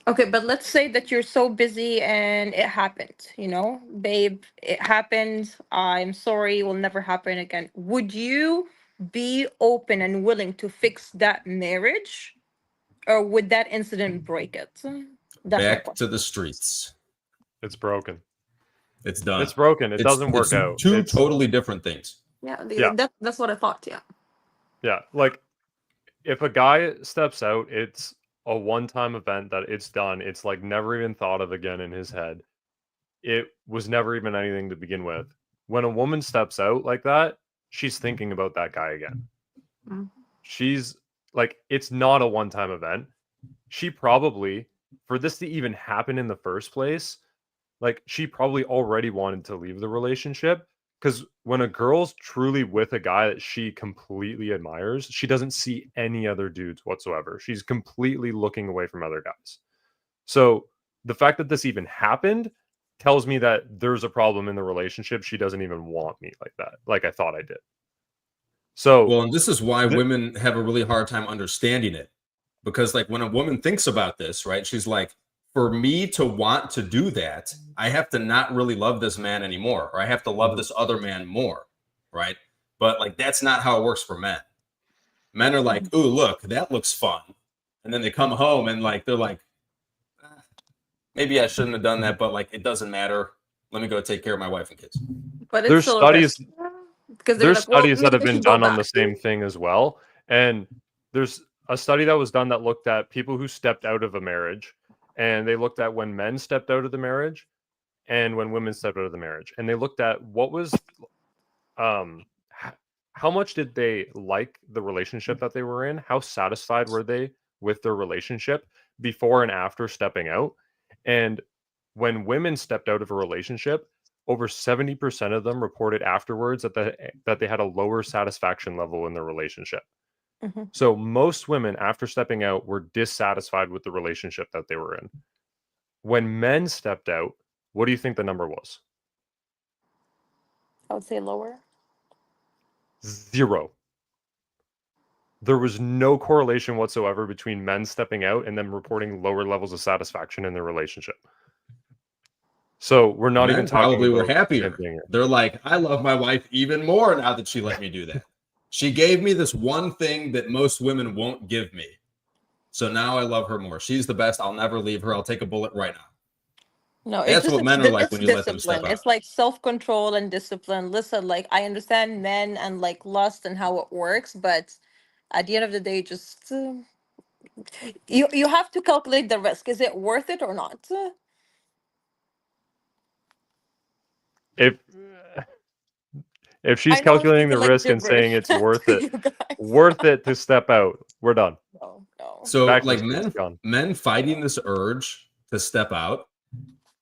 Okay, but let's say that you're so busy and it happened, babe, it happened. I'm sorry, it will never happen again. Would you be open and willing to fix that marriage, or would that incident break it? That's my Back question. to the streets. It's broken. It's done. It's broken. It doesn't work out. Two It's totally different things. Yeah. That's what I thought. Yeah. Yeah, like if a guy steps out, it's a one-time event that it's done. It's like never even thought of again in his head. It was never even anything to begin with. When a woman steps out like that, she's thinking about that guy again. Mm. She's like, it's not a one-time event. She probably, for this to even happen in the first place, like she probably already wanted to leave the relationship. Because when a girl's truly with a guy that she completely admires, she doesn't see any other dudes whatsoever. She's completely looking away from other guys. So the fact that this even happened tells me that there's a problem in the relationship. She doesn't even want me like that, like I thought I did. So, well, and this is why women have a really hard time understanding it. Because like when a woman thinks about this, right, she's like, for me to want to do that, I have to not really love this man anymore, or I have to love this other man more, right? But like that's not how it works for men. Men are like, "Ooh, look, that looks fun," and then they come home and like they're like, "Maybe I shouldn't have done that, but like it doesn't matter. Let me go take care of my wife and kids." But it's there's still studies. because There's studies that have maybe we been should go done on the back. same thing as well, and there's a study that was done that looked at people who stepped out of a marriage. And they looked at when men stepped out of the marriage and when women stepped out of the marriage. And they looked at what was, how much did they like the relationship that they were in? How satisfied were they with their relationship before and after stepping out? And when women stepped out of a relationship, over 70% of them reported afterwards that they had a lower satisfaction level in their relationship. Mm-hmm. So most women, after stepping out, were dissatisfied with the relationship that they were in. When men stepped out, what do you think the number was? I would say lower. 0. There was no correlation whatsoever between men stepping out and them reporting lower levels of satisfaction in their relationship. So we're not even talking probably about were happier. They're like, I love my wife even more now that she let me do that. She gave me this one thing that most women won't give me. So now I love her more. She's the best. I'll never leave her. I'll take a bullet right now. No, That's what men are like when you let them step discipline. out. It's like self-control and discipline. Listen, like I understand men and like lust and how it works, but at the end of the day, just you have to calculate the risk. Is it worth it or not? If she's I know I'm calculating the speaking like risk and saying gibberish it's worth to it, you guys. worth it to step out, we're done. No. So Back to like the streets, gone. men fighting this urge to step out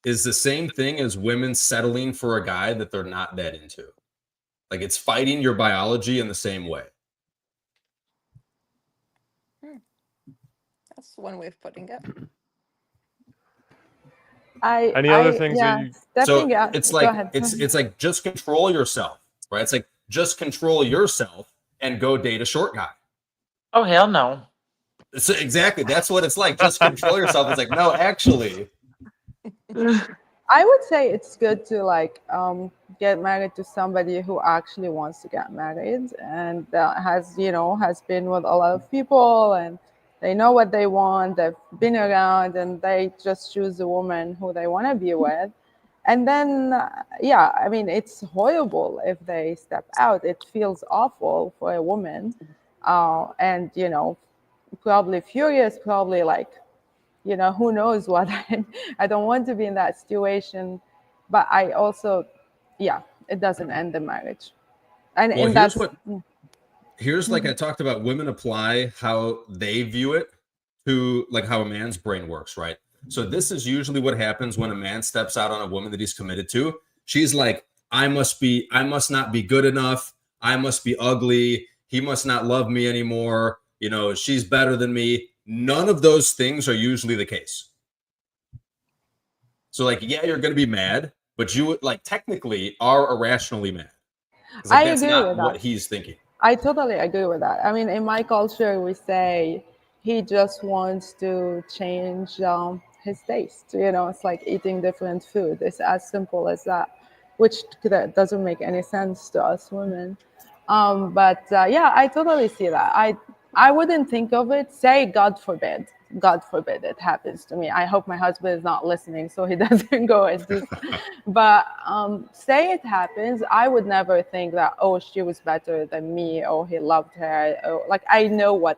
is the same thing as women settling for a guy that they're not that into. Like it's fighting your biology in the same way. That's one way of putting it. Any other things that you... So it's like it's like just control yourself, right? It's like just control yourself and go date a short guy. Oh hell no. So exactly, that's what it's like. Just control yourself. It's like, no, actually. I would say it's good to like get married to somebody who actually wants to get married and has been with a lot of people and they know what they want. They've been around and they just choose the woman who they want to be with. And then, I mean, it's horrible if they step out. It feels awful for a woman, and probably furious, probably like. Who knows what I don't want to be in that situation, but I also, it doesn't end the marriage. And here's like I talked about, women apply how they view it to like how a man's brain works, right? So this is usually what happens when a man steps out on a woman that he's committed to. She's like, I must not be good enough. I must be ugly. He must not love me anymore. She's better than me. None of those things are usually the case. So like, yeah, you're gonna be mad, but you like technically are irrationally mad. 'Cause, like, I that's agree not with what that. he's thinking. I totally agree with that. I mean, in my culture, we say he just wants to change his taste. You know, it's like eating different food. It's as simple as that, which doesn't make any sense to us women. But yeah, I totally see that. I wouldn't think of it. Say, God forbid it happens to me. I hope my husband is not listening, so he doesn't go and do. But say it happens, I would never think that, oh, she was better than me, or he loved her. Or, like, I know what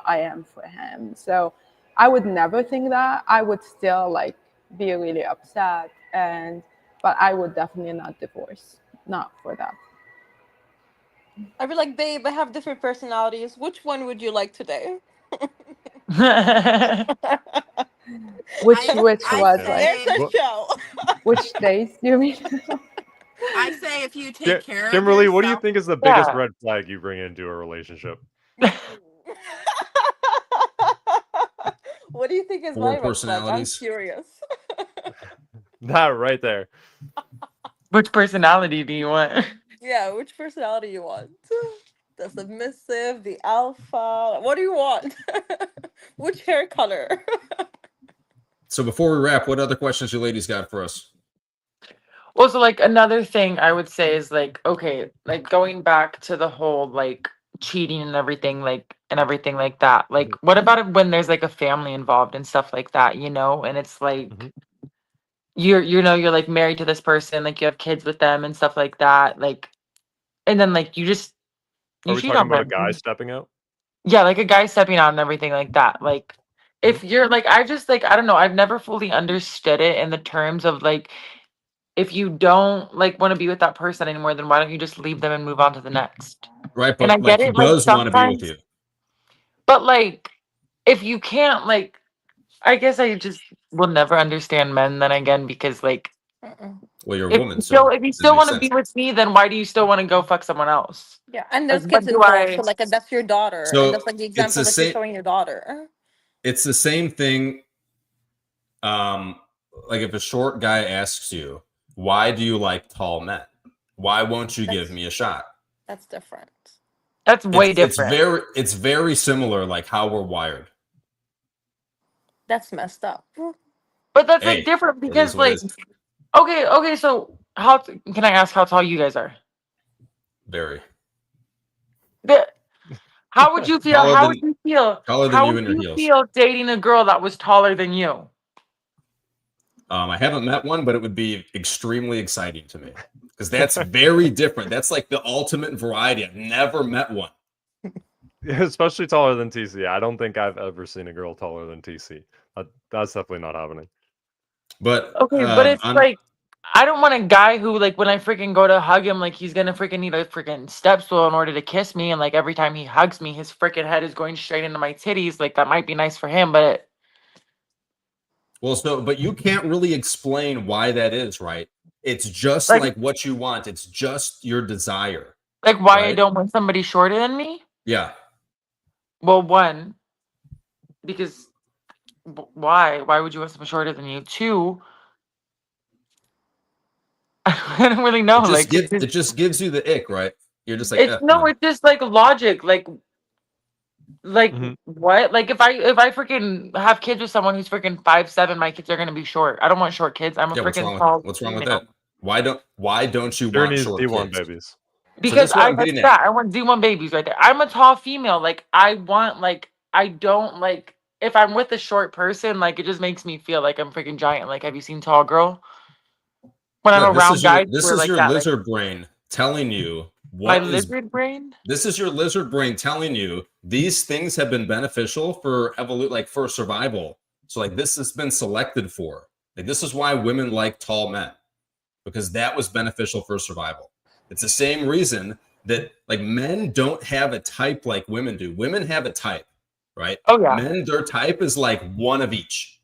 I am for him, so I would never think that. I would still like be really upset, but I would definitely not divorce, not for that. I'd be like, babe, I have different personalities. Which one would you like today? Which I was say, There's a show. which days you mean? I say if you take care of Kimberly, yourself. what do you think is the biggest Yeah. red flag you bring into a relationship? What do you think is 4 my red flag? I'm personalities. curious. That right there. Which personality do you want? Yeah, which personality you want? The submissive, the alpha. What do you want? Which hair color? So before we wrap, what other questions you ladies got for us? Well, so like another thing I would say is like, okay, like going back to the whole like cheating and everything, like and everything like that. Like, what about it when there's like a family involved and stuff like that, you know? And it's like Mhm. you're like married to this person, like you have kids with them and stuff like that, like, and then like you Are we cheat talking on about a them. guy stepping out? Yeah, like a guy stepping out and everything like that. Like, if you're like, I just like, I don't know, I've never fully understood it in the terms of like, if you don't like want to be with that person anymore, then why don't you just leave them and move on to the next? Right, And I but like get he it, like does want to be with sometimes, you. but like, if you can't, like, I guess I just will never understand men then again because like, Well, you're a woman, if you it still makes want to be sense. with me, then why do you still want to go fuck someone else? Yeah, and Like, there's what kids do involved. So I? like that's your daughter, and So that's like the it's example the that you're same. showing your daughter. It's the same thing. Like if a short guy asks you, "Why do you like tall men? Why won't you give That's me a shot?" that's different. That's way different. It's very similar, like how we're wired. That's messed up. But that's Hey, like different it is because what it like, is. okay, so can I ask how tall you guys are? Very The- How would you feel? taller How than would you feel? taller than How you would in your you heels. feel dating a girl that was taller than you? I haven't met one, but it would be extremely exciting to me because that's very different. That's like the ultimate variety. I've never met one. Especially taller than TC. I don't think I've ever seen a girl taller than TC. That's definitely not happening. But Okay, but it's like I don't want a guy who like when I freaking go to hug him, like he's gonna freaking need a freaking step stool in order to kiss me, and like every time he hugs me, his freaking head is going straight into my titties. Like that might be nice for him, but but you can't really explain why that is, right? It's just like like what you want. It's just your desire. like why I Right? don't want somebody shorter than me? Yeah. Well, one, because why? Why would you want someone shorter than you? Two, I don't really know. Like It just gives you the ick, right? You're just like, it's no, it's just like logic. Like Mhm. what? Like if I freaking have kids with someone who's freaking 5'7", my kids are gonna be short. I don't want short kids. I'm a yeah. freaking tall. What's wrong with female. that? Why don't you want Journey's short D1 kids? babies. Because that's what I I'm like getting at. that. I want D1 babies right there. I'm a tall female. Like I want like I don't like if I'm with a short person, like it just makes me feel like I'm freaking giant. Like have you seen Tall Girl? When I'm No, around guys this who are is like your that, like lizard brain telling you my what is. lizard brain. This is your lizard brain telling you these things have been beneficial for like for survival. So like this has been selected for. Like this is why women like tall men, because that was beneficial for survival. It's the same reason that like men don't have a type like women do. Women have a type, right? Oh yeah. Men, their type is like one of each,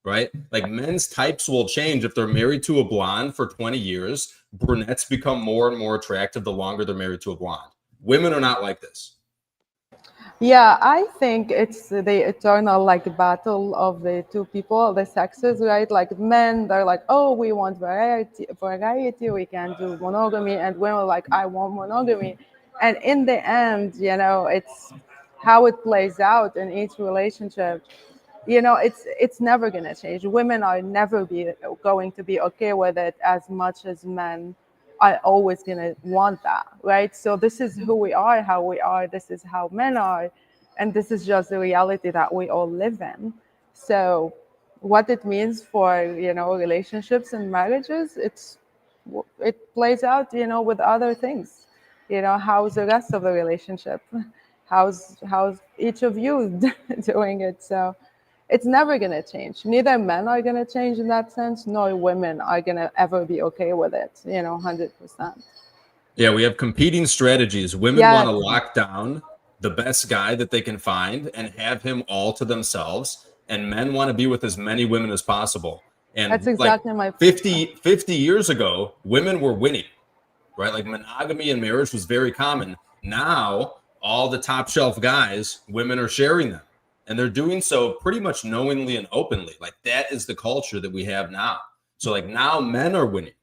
right? Like men's types will change if they're married to a blonde for 20 years. Brunettes become more and more attractive the longer they're married to a blonde. Women are not like this. Yeah, I think it's the eternal like battle of the two people, the sexes, right? Like men, they're like, oh, we want variety, we can do monogamy, and women are like, I want monogamy. And in the end, it's how it plays out in each relationship. It's never going to change. Women are never be going to be okay with it as much as men are always going to want that, right? So this is who we are, how we are, this is how men are, and this is just the reality that we all live in. So what it means for relationships and marriages, it plays out with other things. How's the rest of the relationship, how's each of you doing it? So it's never going to change. Neither men are going to change in that sense, nor women are going to ever be okay with it, 100%. Yeah, we have competing strategies. Women want to lock down the best guy that they can find and have him all to themselves. And men want to be with as many women as possible. And that's exactly like my 50 years ago, women were winning, right? Like monogamy in marriage was very common. Now, all the top shelf guys, women are sharing them. And they're doing so pretty much knowingly and openly. Like that is the culture that we have now. So like now men are winning.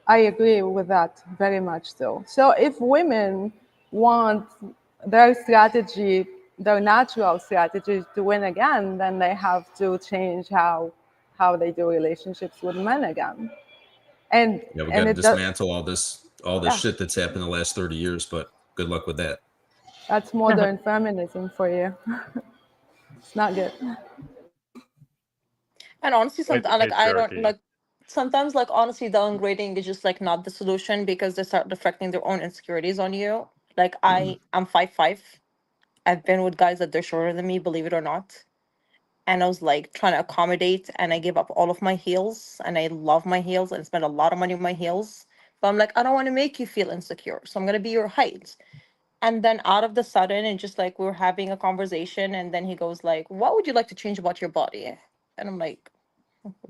I agree with that very much so. So if women want their strategy, their natural strategy to win again, then they have to change how they do relationships with men again. And Yeah, we and got to it does, dismantle all this yeah, shit that's happened in the last 30 years, but good luck with that. that's modern feminism for you. It's not good. And honestly, Like the sometimes like I don't patriarchy. like sometimes like honestly downgrading is just like not the solution because they start reflecting their own insecurities on you. Like I'm 5'5". I've been with guys that they're shorter than me, believe it or not. And I was like trying to accommodate and I gave up all of my heels and I love my heels and spend a lot of money on my heels. But I'm like, I don't want to make you feel insecure. So I'm gonna be your height. And then out of the sudden, and just like we were having a conversation, and then he goes like, what would you like to change about your body? And I'm like,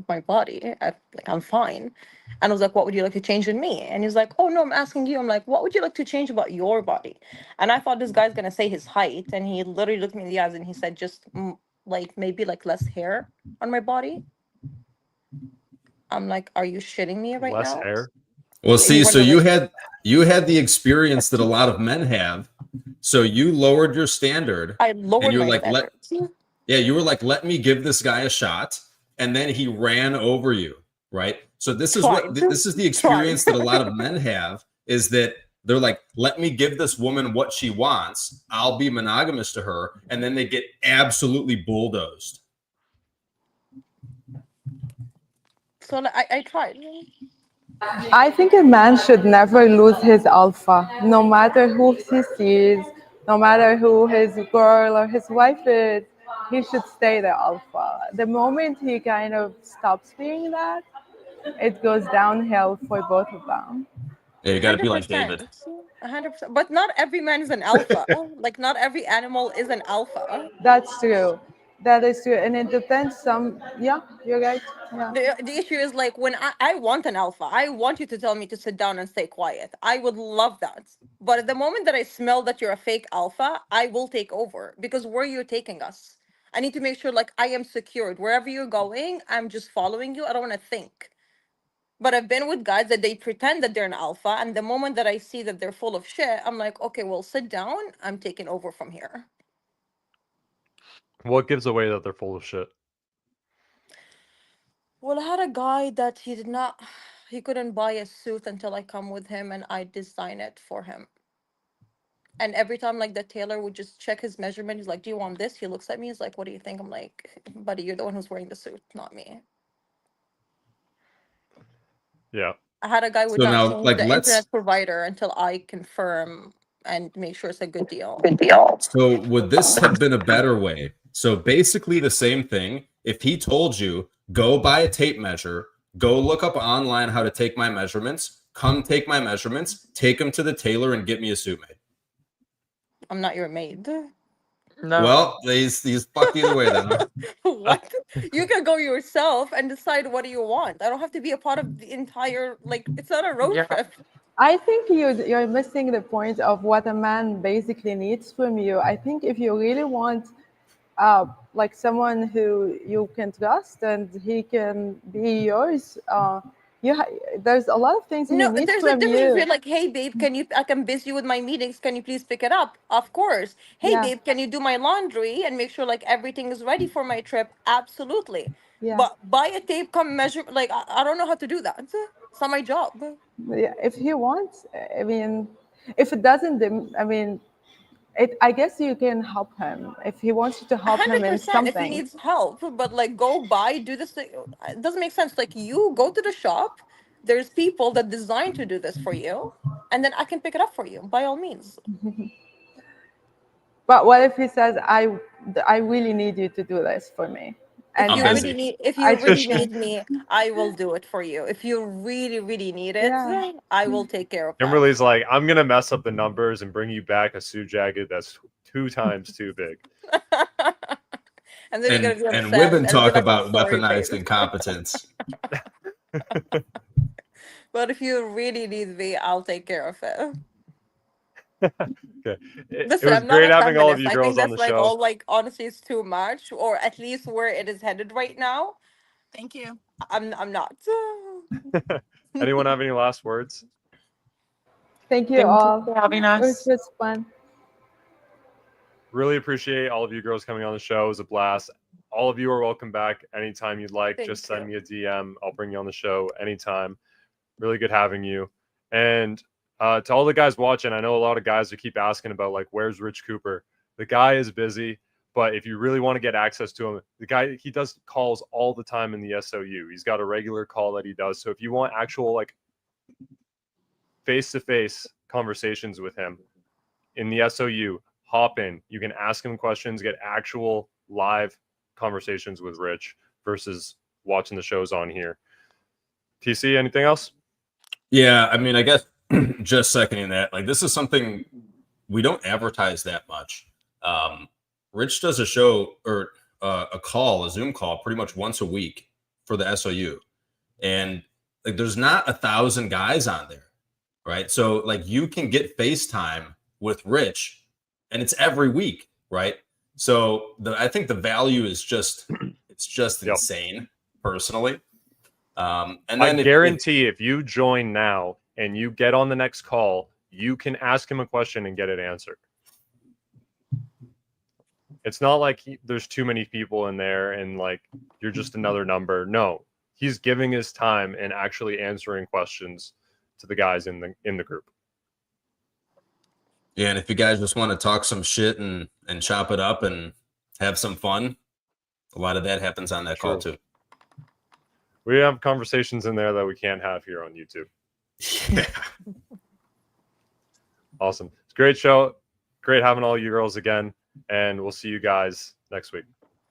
my body. I'm fine. And I was like, what would you like to change in me? And he's like, oh no, I'm asking you. I'm like, what would you like to change about your body? And I thought this guy's gonna say his height, and he literally looked me in the eyes and he said, just like maybe like less hair on my body. I'm like, are you shitting me right Less now? hair. Well, He see, so went like, you had the experience that a lot of men have. So you lowered your standard I and lowered you were my like, standards. you were like, let me give this guy a shot. And then he ran over you, right? So this is Tried. this is the Tried. experience that a lot of men have is that they're like, let me give this woman what she wants. I'll be monogamous to her. And then they get absolutely bulldozed. So like, I tried. I think a man should never lose his alpha, no matter who he sees, no matter who his girl or his wife is. He should stay the alpha. The moment he kind of stops being that, it goes downhill for both of them. Yeah, you got to be like 100%. David. 100%. But not every man is an alpha. Like not every animal is an alpha. That's true. That is true. And it depends yeah, you're right. Yeah. The issue is like when I want an alpha, I want you to tell me to sit down and stay quiet. I would love that. But at the moment that I smell that you're a fake alpha, I will take over because where you're taking us. I need to make sure like I am secured. Wherever you're going, I'm just following you. I don't want to think. But I've been with guys that they pretend that they're an alpha, and the moment that I see that they're full of shit, I'm like, okay, well, sit down. I'm taking over from here. What gives away that they're full of shit? Well, I had a guy that he couldn't buy a suit until I come with him and I design it for him. And every time, like, the tailor would just check his measurement. He's like, do you want this? He looks at me. He's like, what do you think? I'm like, buddy, you're the one who's wearing the suit, not me. Yeah. I had a guy would So not now, change like, the internet provider until I confirm and make sure it's a good deal. So would this have been a better way? So basically the same thing. If he told you, go buy a tape measure, go look up online how to take my measurements, come take my measurements, take them to the tailor and get me a suit made. I'm not your maid. No. Well, he's fucked either way then. Huh? What? You can go yourself and decide what do you want. I don't have to be a part of the entire, like, it's not a road Yeah. trip. I think you're missing the point of what a man basically needs from you. I think if you really want like someone who you can trust and he can be yours, there's a lot of things he No, needs there's a from difference you. between like, hey babe, I can busy with my meetings. Can you please pick it up? Of course. Hey Yeah, babe, can you do my laundry and make sure like everything is ready for my trip? Absolutely. yeah. But buy a tape, come measure. Like I don't know how to do that. It's not my job. Yeah, if he wants, I mean, if it doesn't, I mean, I guess you can help him if he wants you to A help him hundred in percent if he something. needs help, but like go buy, do this thing. It doesn't make sense. Like you go to the shop, there's people that design to do this for you, and then I can pick it up for you by all means. But what if he says, I really need you to do this for me, If and I'm you and really busy. need, if I you really just need me, I will do it for you. If you really, really need it, yeah. I will take care of that. Kimberly's like, I'm gonna mess up the numbers and bring you back a suit jacket that's 2 times too big. And then you're gonna be And upset, women and I'll be talk like, "I'm about sorry, babe." weaponized incompetence. But if you really need me, I'll take care of it. Okay. It Listen, was I'm not great a having all of feminist. you I think girls on that's the like show. all like honesty is too much, or at least where it is headed right now. Thank you. I'm not. Anyone have any last words? Thank you Thank you all. for having It was us. just fun. Really appreciate all of you girls coming on the show. It was a blast. All of you are welcome back anytime you'd like. Thank Just send you. me a DM. I'll bring you on the show anytime. Really good having you. And to all the guys watching, I know a lot of guys who keep asking about like, where's Rich Cooper? The guy is busy, but if you really want to get access to him, the guy, he does calls all the time in the SOU. He's got a regular call that he does. So if you want actual like face-to-face conversations with him in the SOU, hop in. You can ask him questions, get actual live conversations with Rich versus watching the shows on here. TC, anything else? Yeah, I mean, I guess just seconding that, like this is something we don't advertise that much. Rich does a show or a Zoom call pretty much once a week for the SOU. And like there's not 1,000 guys on there, right? So like you can get FaceTime with Rich and it's every week, right? So I think the value is just Yep. insane personally. And then I guarantee if you join now and you get on the next call, you can ask him a question and get it answered. It's not like there's too many people in there and like you're just another number. No, he's giving his time and actually answering questions to the guys in the group. Yeah, and if you guys just want to talk some shit and chop it up and have some fun, a lot of that happens on that call too. We have conversations in there that we can't have here on YouTube. Yeah. Awesome. It's a great show. Great having all you girls again. And we'll see you guys next week.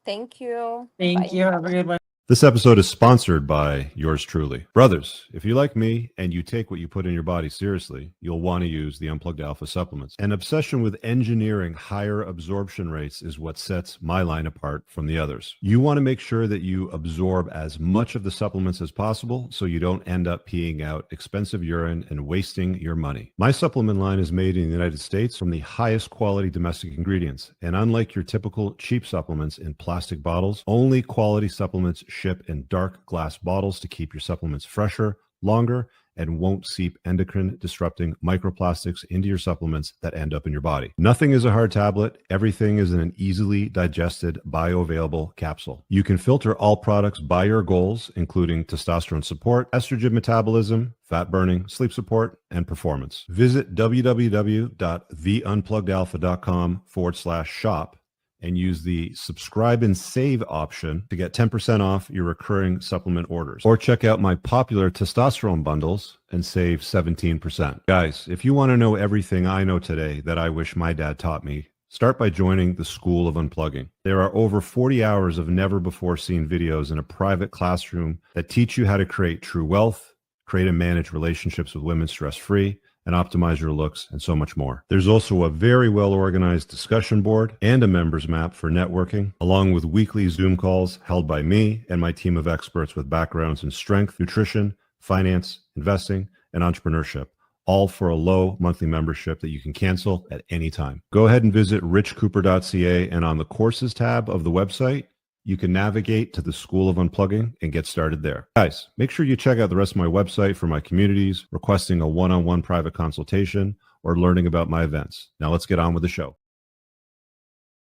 Thank you. Thank Bye. you. Have a good one. This episode is sponsored by yours truly. Brothers, if you like me and you take what you put in your body seriously, you'll want to use the Unplugged Alpha supplements. An obsession with engineering higher absorption rates is what sets my line apart from the others. You want to make sure that you absorb as much of the supplements as possible so you don't end up peeing out expensive urine and wasting your money. My supplement line is made in the United States from the highest quality domestic ingredients. And unlike your typical cheap supplements in plastic bottles, only quality supplements ship in dark glass bottles to keep your supplements fresher, longer, and won't seep endocrine disrupting microplastics into your supplements that end up in your body. Nothing is a hard tablet. Everything is in an easily digested, bioavailable capsule. You can filter all products by your goals, including testosterone support, estrogen metabolism, fat burning, sleep support, and performance. Visit www.theunpluggedalpha.com/shop and use the subscribe and save option to get 10% off your recurring supplement orders. Or check out my popular testosterone bundles and save 17%. Guys, if you want to know everything I know today that I wish my dad taught me, start by joining the School of Unplugging. There are over 40 hours of never-before-seen videos in a private classroom that teach you how to create true wealth, create and manage relationships with women stress-free, and optimize your looks, and so much more. There's also a very well-organized discussion board and a members map for networking, along with weekly Zoom calls held by me and my team of experts with backgrounds in strength, nutrition, finance, investing, and entrepreneurship, all for a low monthly membership that you can cancel at any time. Go ahead and visit richcooper.ca, and on the courses tab of the website, you can navigate to the School of Unplugging and get started there. Guys, make sure you check out the rest of my website for my communities, requesting a one-on-one private consultation, or learning about my events. Now let's get on with the show.